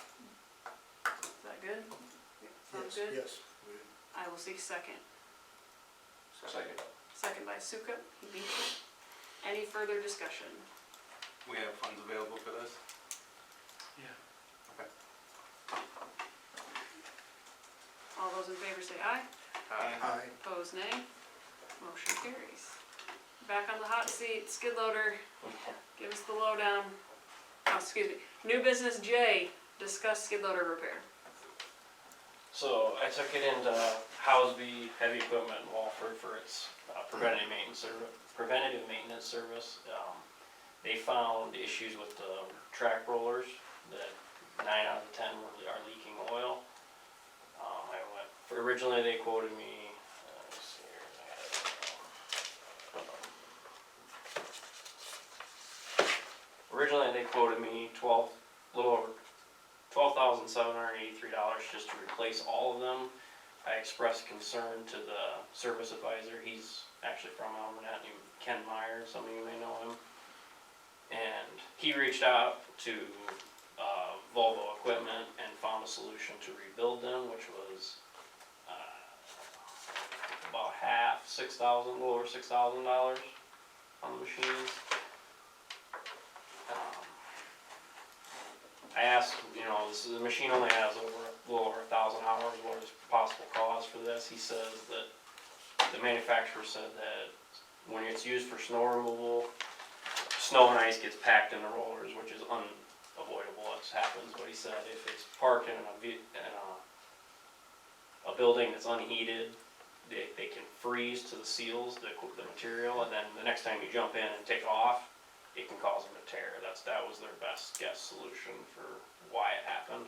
Is that good? Sounds good? Yes. I will seek second. Second. Second by Sukup, he beat you. Any further discussion? We have funds available for this? All those in favor say aye. Aye. Opposed, nay. Motion carries. Back on the hot seat, skid loader, give us the lowdown. Oh, excuse me, new business J, discuss skid loader repair. So I took it into Housby Heavy Equipment in Walford for its preventative maintenance service. They found issues with the track rollers that 9 out of 10 are leaking oil. Originally they quoted me, let's see here, originally they quoted me little over $12,783 just to replace all of them. I expressed concern to the service advisor. He's actually from Alburnett, named Ken Myers, some of you may know him. And he reached out to Volvo Equipment and found a solution to rebuild them, which was about half, a little over $6,000 on the machines. I asked, the machine only has a little over 1,000 hours. What is possible cause for this? He says that the manufacturer said that when it's used for snow removal, snow and ice gets packed in the rollers, which is unavoidable. It happens. But he said if it's parked in a building that's unheated, they can freeze to the seals, the material, and then the next time you jump in and take off, it can cause them to tear. That was their best guess solution for why it happened.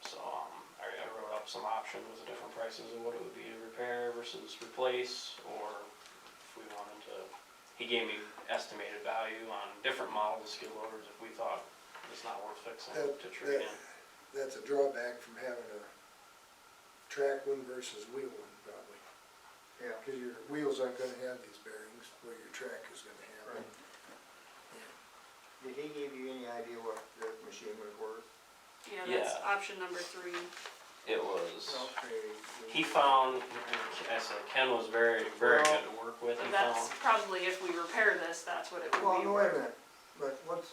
So I wrote up some options with the different prices of what it would be to repair versus replace, or if we wanted to. He gave me estimated value on different models of skid loaders if we thought it's not worth fixing to trade in. That's a drawback from having a track one versus wheel one, probably. Yeah. Because your wheels aren't gonna have these bearings, where your track is gonna have them. Did he give you any idea what the machine was worth? Yeah, that's Yeah. option number 3. It was, Okay. he found, I said Ken was very, very good to work with. But He that's found, probably, if we repair this, that's what it would be. Well, no, wait a minute, but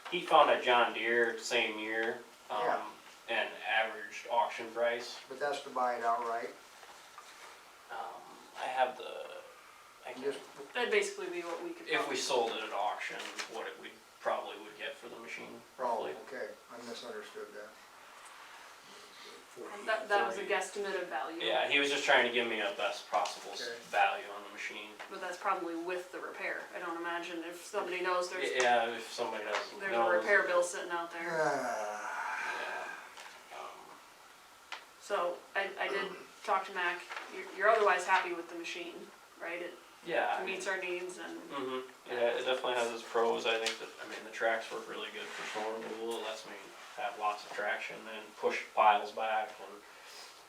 he found a John Deere same year, Yeah. and averaged auction price. but that's to buy it outright, I have I can, just, That'd basically be what we could. if we probably- sold it at auction, what we probably would get for the machine, oh, probably. okay, I misunderstood that. That was a guesstimated value. Yeah, he was just trying to give me a best possible Okay. value on the machine. But that's probably with the repair. I don't imagine if somebody knows there's Yeah, if somebody doesn't a know. repair bill sitting out there. Yeah. So I did talk to Mac. You're otherwise happy with the machine, right? Yeah, I mean, meets our needs and, yeah, it definitely has its pros. I think that, I mean, the tracks work really good for snow removal. It lets me have lots of traction and push piles back and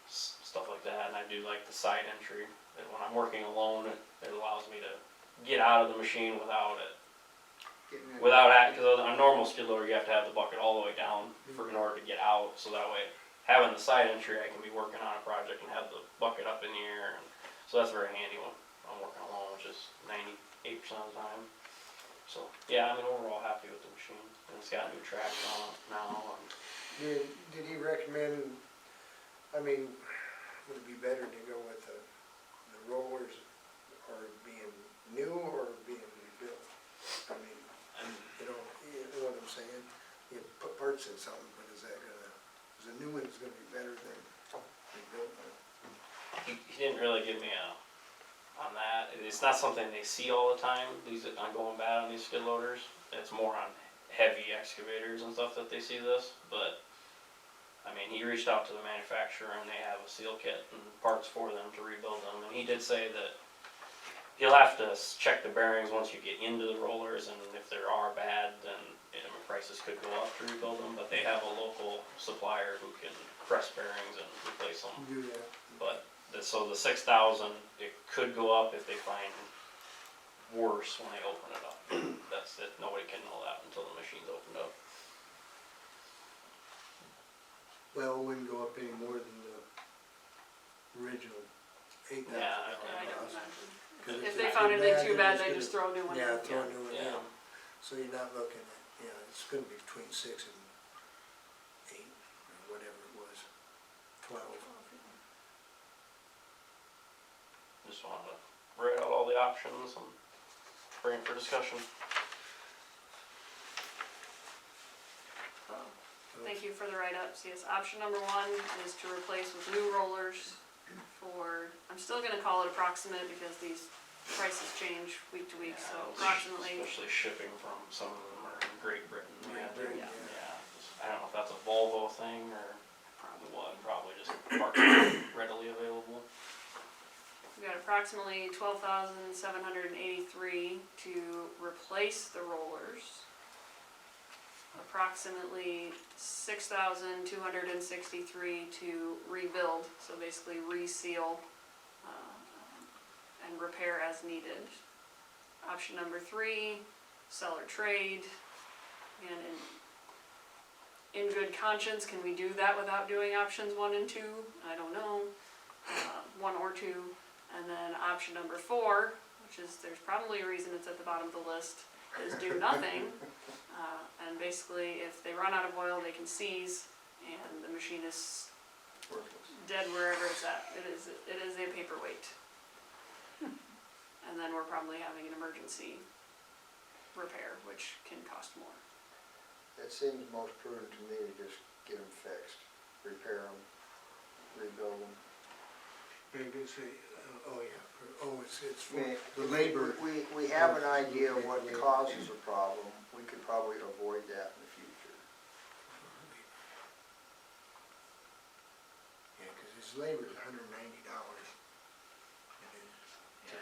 stuff like that. And I do like the side entry. And when I'm working alone, it allows me to get out of the machine without it. Getting in- Because on a normal skid loader, you have to have the bucket all the way down in order to get out. So that way, having the side entry, I can be working on a project and have the bucket up in the air. And so that's very handy when I'm working alone, which is 98% of the time. So yeah, I mean, overall happy with the machine. And it's got new tracks on it now. And Did he recommend, I mean, would it be better to go with the rollers or being new or being rebuilt? I mean, you know what I'm saying? You put parts in something, but is a new one's gonna be better than rebuilt one? he didn't really give me on that. It's not something they see all the time. I'm going bad on these skid loaders. It's more on heavy excavators and stuff that they see this. But I mean, he reached out to the manufacturer and they have a seal kit and parts for them to rebuild them. And he did say that you'll have to check the bearings once you get into the rollers, and if they are bad, then prices could go up to rebuild them. But they have a local supplier who can press bearings and replace them. Do that. But so the 6,000, it could go up if they find worse when they open it up. That's it. Nobody can know that until the machine's opened up. Well, it wouldn't go up any more than the original $8,000. Yeah, I don't cost. imagine. 'Cause If it's they just found too anything bad, too they're bad, just they gonna- just throw a new one in. Yeah, throw a new one Yeah. in. So you're not looking at, it's gonna be between 6 and 8, or whatever it was, 12. Just wanted to write out all the options and bring it for discussion. So, thank you for the write-ups. Yes, option number 1 is to replace with new rollers for, I'm still gonna call it approximate because these prices change week to week, so approximately, Especially shipping from some of them are in Great Britain. Great Britain, Yeah. yeah. I don't know if that's a Volvo thing or probably. what. Probably just parts readily available. We got approximately 12,783 to replace the rollers. Approximately 6,263 to rebuild, so basically reseal and repair as needed. Option number 3, sell or trade. And in good conscience, can we do that without doing options 1 and 2? I don't know. 1 or 2. And then option number 4, which is, there's probably a reason it's at the bottom of the list, is do nothing. And basically, if they run out of oil, they can seize, and the machine is Worthless. dead wherever it's at. It is a paperweight. And then we're probably having an emergency repair, which can cost more. It seems most prudent to me to just get them fixed, repair them, rebuild them. Maybe say, it's I mean, for the labor. We have an idea of what causes a problem, we could probably avoid that in the future. Yeah, cause his labor is $190. And then to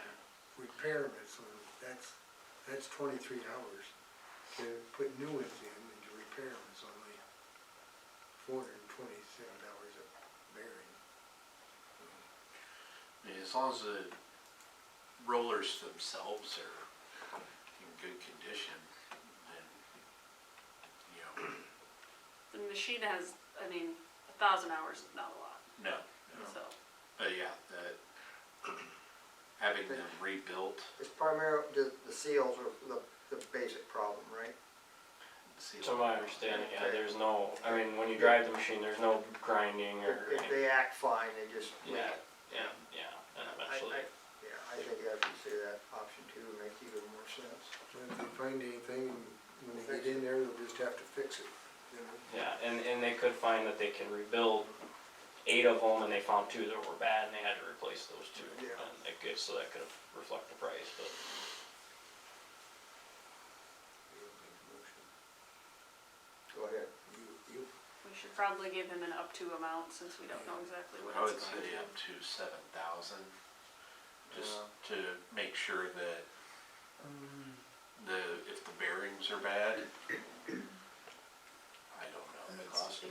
repair them, so that's 23 hours. To put new ones in and to repair them is only $427 a bearing. As long as the rollers themselves are in good condition, then, you know, The machine has, 1,000 hours is not a lot, no. so. But yeah, having them rebuilt, It's primarily, the seals are the basic problem, right? To my understanding, yeah, there's no, when you drive the machine, there's no grinding or If anything. they act fine, they just. Yeah, and eventually. Yeah, I think you have to consider that option 2, it makes even more sense. So if they find anything, when they get in there, they'll just have to fix it, you know? Yeah, and they could find that they can rebuild 8 of them, and they found 2 that were bad, and they had to replace those 2. Yeah. And so that could reflect the price, but. Go ahead. You, We should probably give him an up to amount since we don't know exactly what I would it's going say to. up to 7,000. just to make sure that if the bearings are bad, I don't know. It's-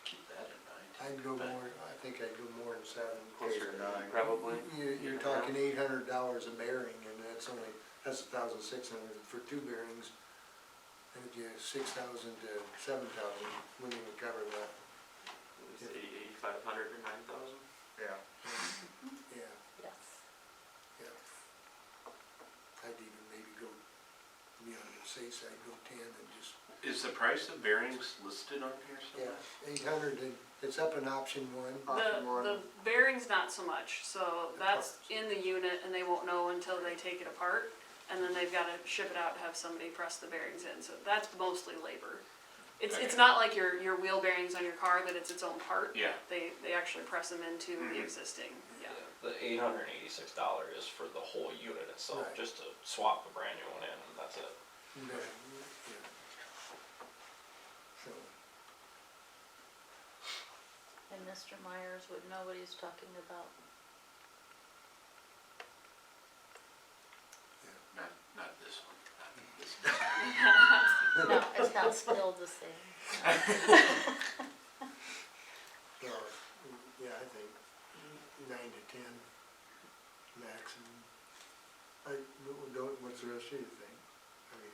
Keep that in mind. I'd go more, I think I'd go more than 7. Closer to 9. Probably. You're talking $800 a bearing, and that's 1,600 for 2 bearings. And if you 6,000 to 7,000, wouldn't even cover that. It's 8,500 or 9,000. Yeah. Yeah, Yes. yeah. I'd even maybe go, be on the safe side, go 10 and just, Is the price of bearings listed on here somewhere? 800, and it's up in option 1. Option one. The bearings, not so much, so that's in the unit and they won't know until they take it apart. And then they've gotta ship it out to have somebody press the bearings in, so that's mostly labor. It's Okay. not like your wheel bearings on your car that it's its own part. Yeah. They actually press them into the existing, yeah. The $886 is for the whole unit itself, Right. just to swap the brand new one in, and that's it. Yeah. So, And Mr. Myers would know what he's talking about. Not this one, not this one. No, it's not spelled the same. well, yeah, I think 9 to 10 maximum. What's the rest of you think? I mean,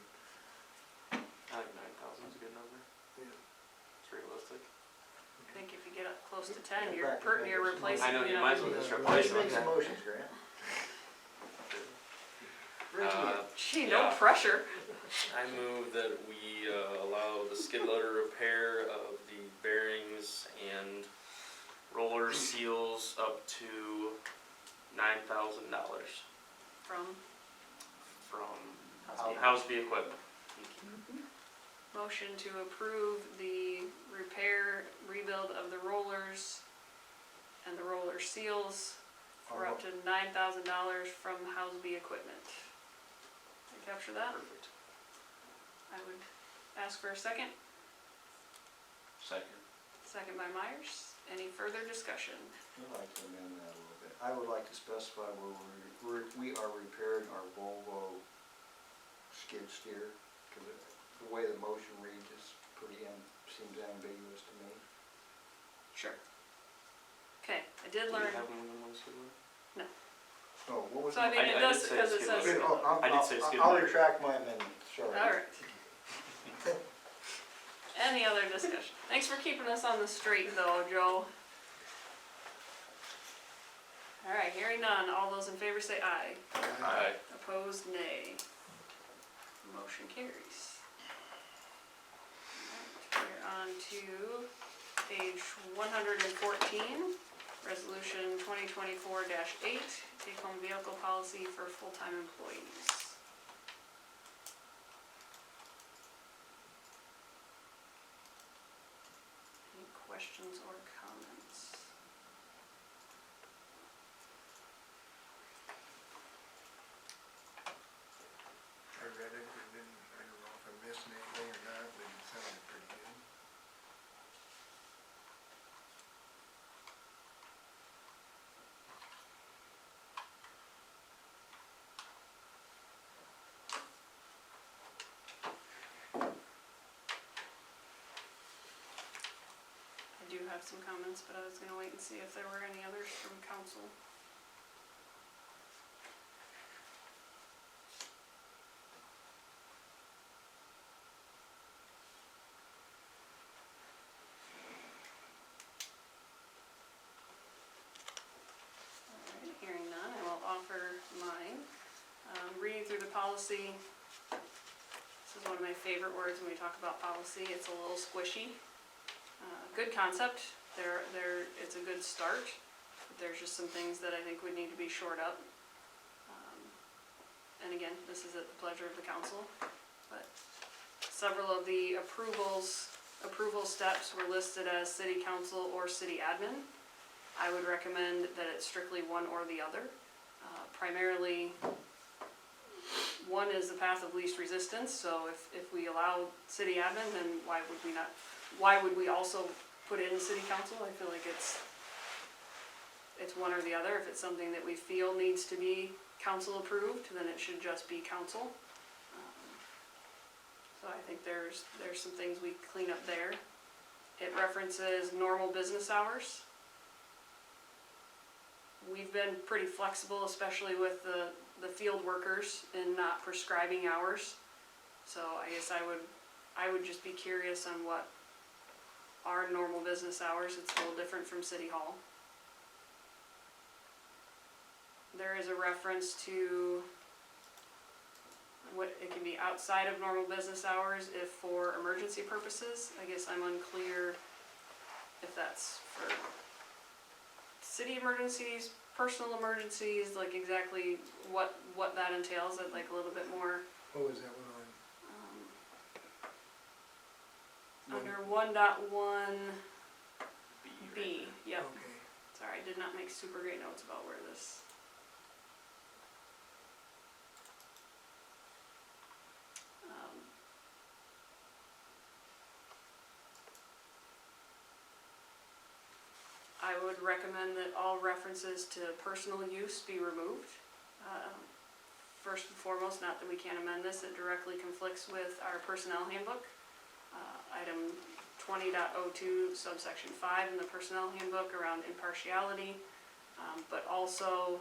I think 9,000 is a good number. yeah. It's realistic. I think if you get up close to 10, you're replacing, I know, you you might as know. well just Yeah. replace Let's make some them. motions, Grant. Gee, no Yeah. pressure. I move that we allow the skid loader repair of the bearings and roller seals up to $9,000 From from Housby. Housby Equipment. Motion to approve the repair, rebuild of the rollers and the roller seals for up to $9,000 from Housby Equipment. Did I capture that? Perfect. I would ask for a second. Second. Second by Myers. Any further discussion? I'd like to amend that a little bit. I would like to specify where we are repairing our Volvo skid steer, because the way the motion reads is seems ambiguous to me. Sure. Okay, I did Do learn, you have one of those skid loader? Oh, what was so I it? mean, I it did does, say because it skid says. loader. I did say skid I'll loader. retract my amendment, sorry. Alright. Any other discussion? Thanks for keeping us on the straight though, Joe. Alright, hearing none, all those in favor say aye. Aye. Opposed, nay. Motion carries. Alright, we're on to page 114, resolution 2024-8, take-home vehicle policy for full-time employees. Any questions or comments? I read it, and then, I don't know if I'm missing anything or not, but it sounded pretty good. I do have some comments, but I was gonna wait and see if there were any others from council. Alright, hearing none, I will offer mine. Reading through the policy, this is one of my favorite words when we talk about policy, it's a little squishy. Good concept, it's a good start, but there's just some things that I think would need to be shored up. And again, this is at the pleasure of the council, but several of the approval steps were listed as city council or city admin. I would recommend that it's strictly one or the other. Primarily, one is the path of least resistance, so if we allow city admin, then why why would we also put in city council? I feel like it's one or the other. If it's something that we feel needs to be council approved, then it should just be council. So I think there's some things we clean up there. It references normal business hours. We've been pretty flexible, especially with the field workers, in not prescribing hours. So I guess I would just be curious on what are normal business hours. It's a little different from City Hall. There is a reference to what, it can be outside of normal business hours if for emergency purposes. I guess I'm unclear if that's for city emergencies, personal emergencies, like exactly what that entails. I'd like a little bit more. What was that one on? Under 1.1 B, yep. Okay. Sorry, I did not make super great notes about where this. I would recommend that all references to personal use be removed. First and foremost, not that we can't amend this, it directly conflicts with our personnel handbook. Item 20.02 subsection 5 in the personnel handbook around impartiality, but also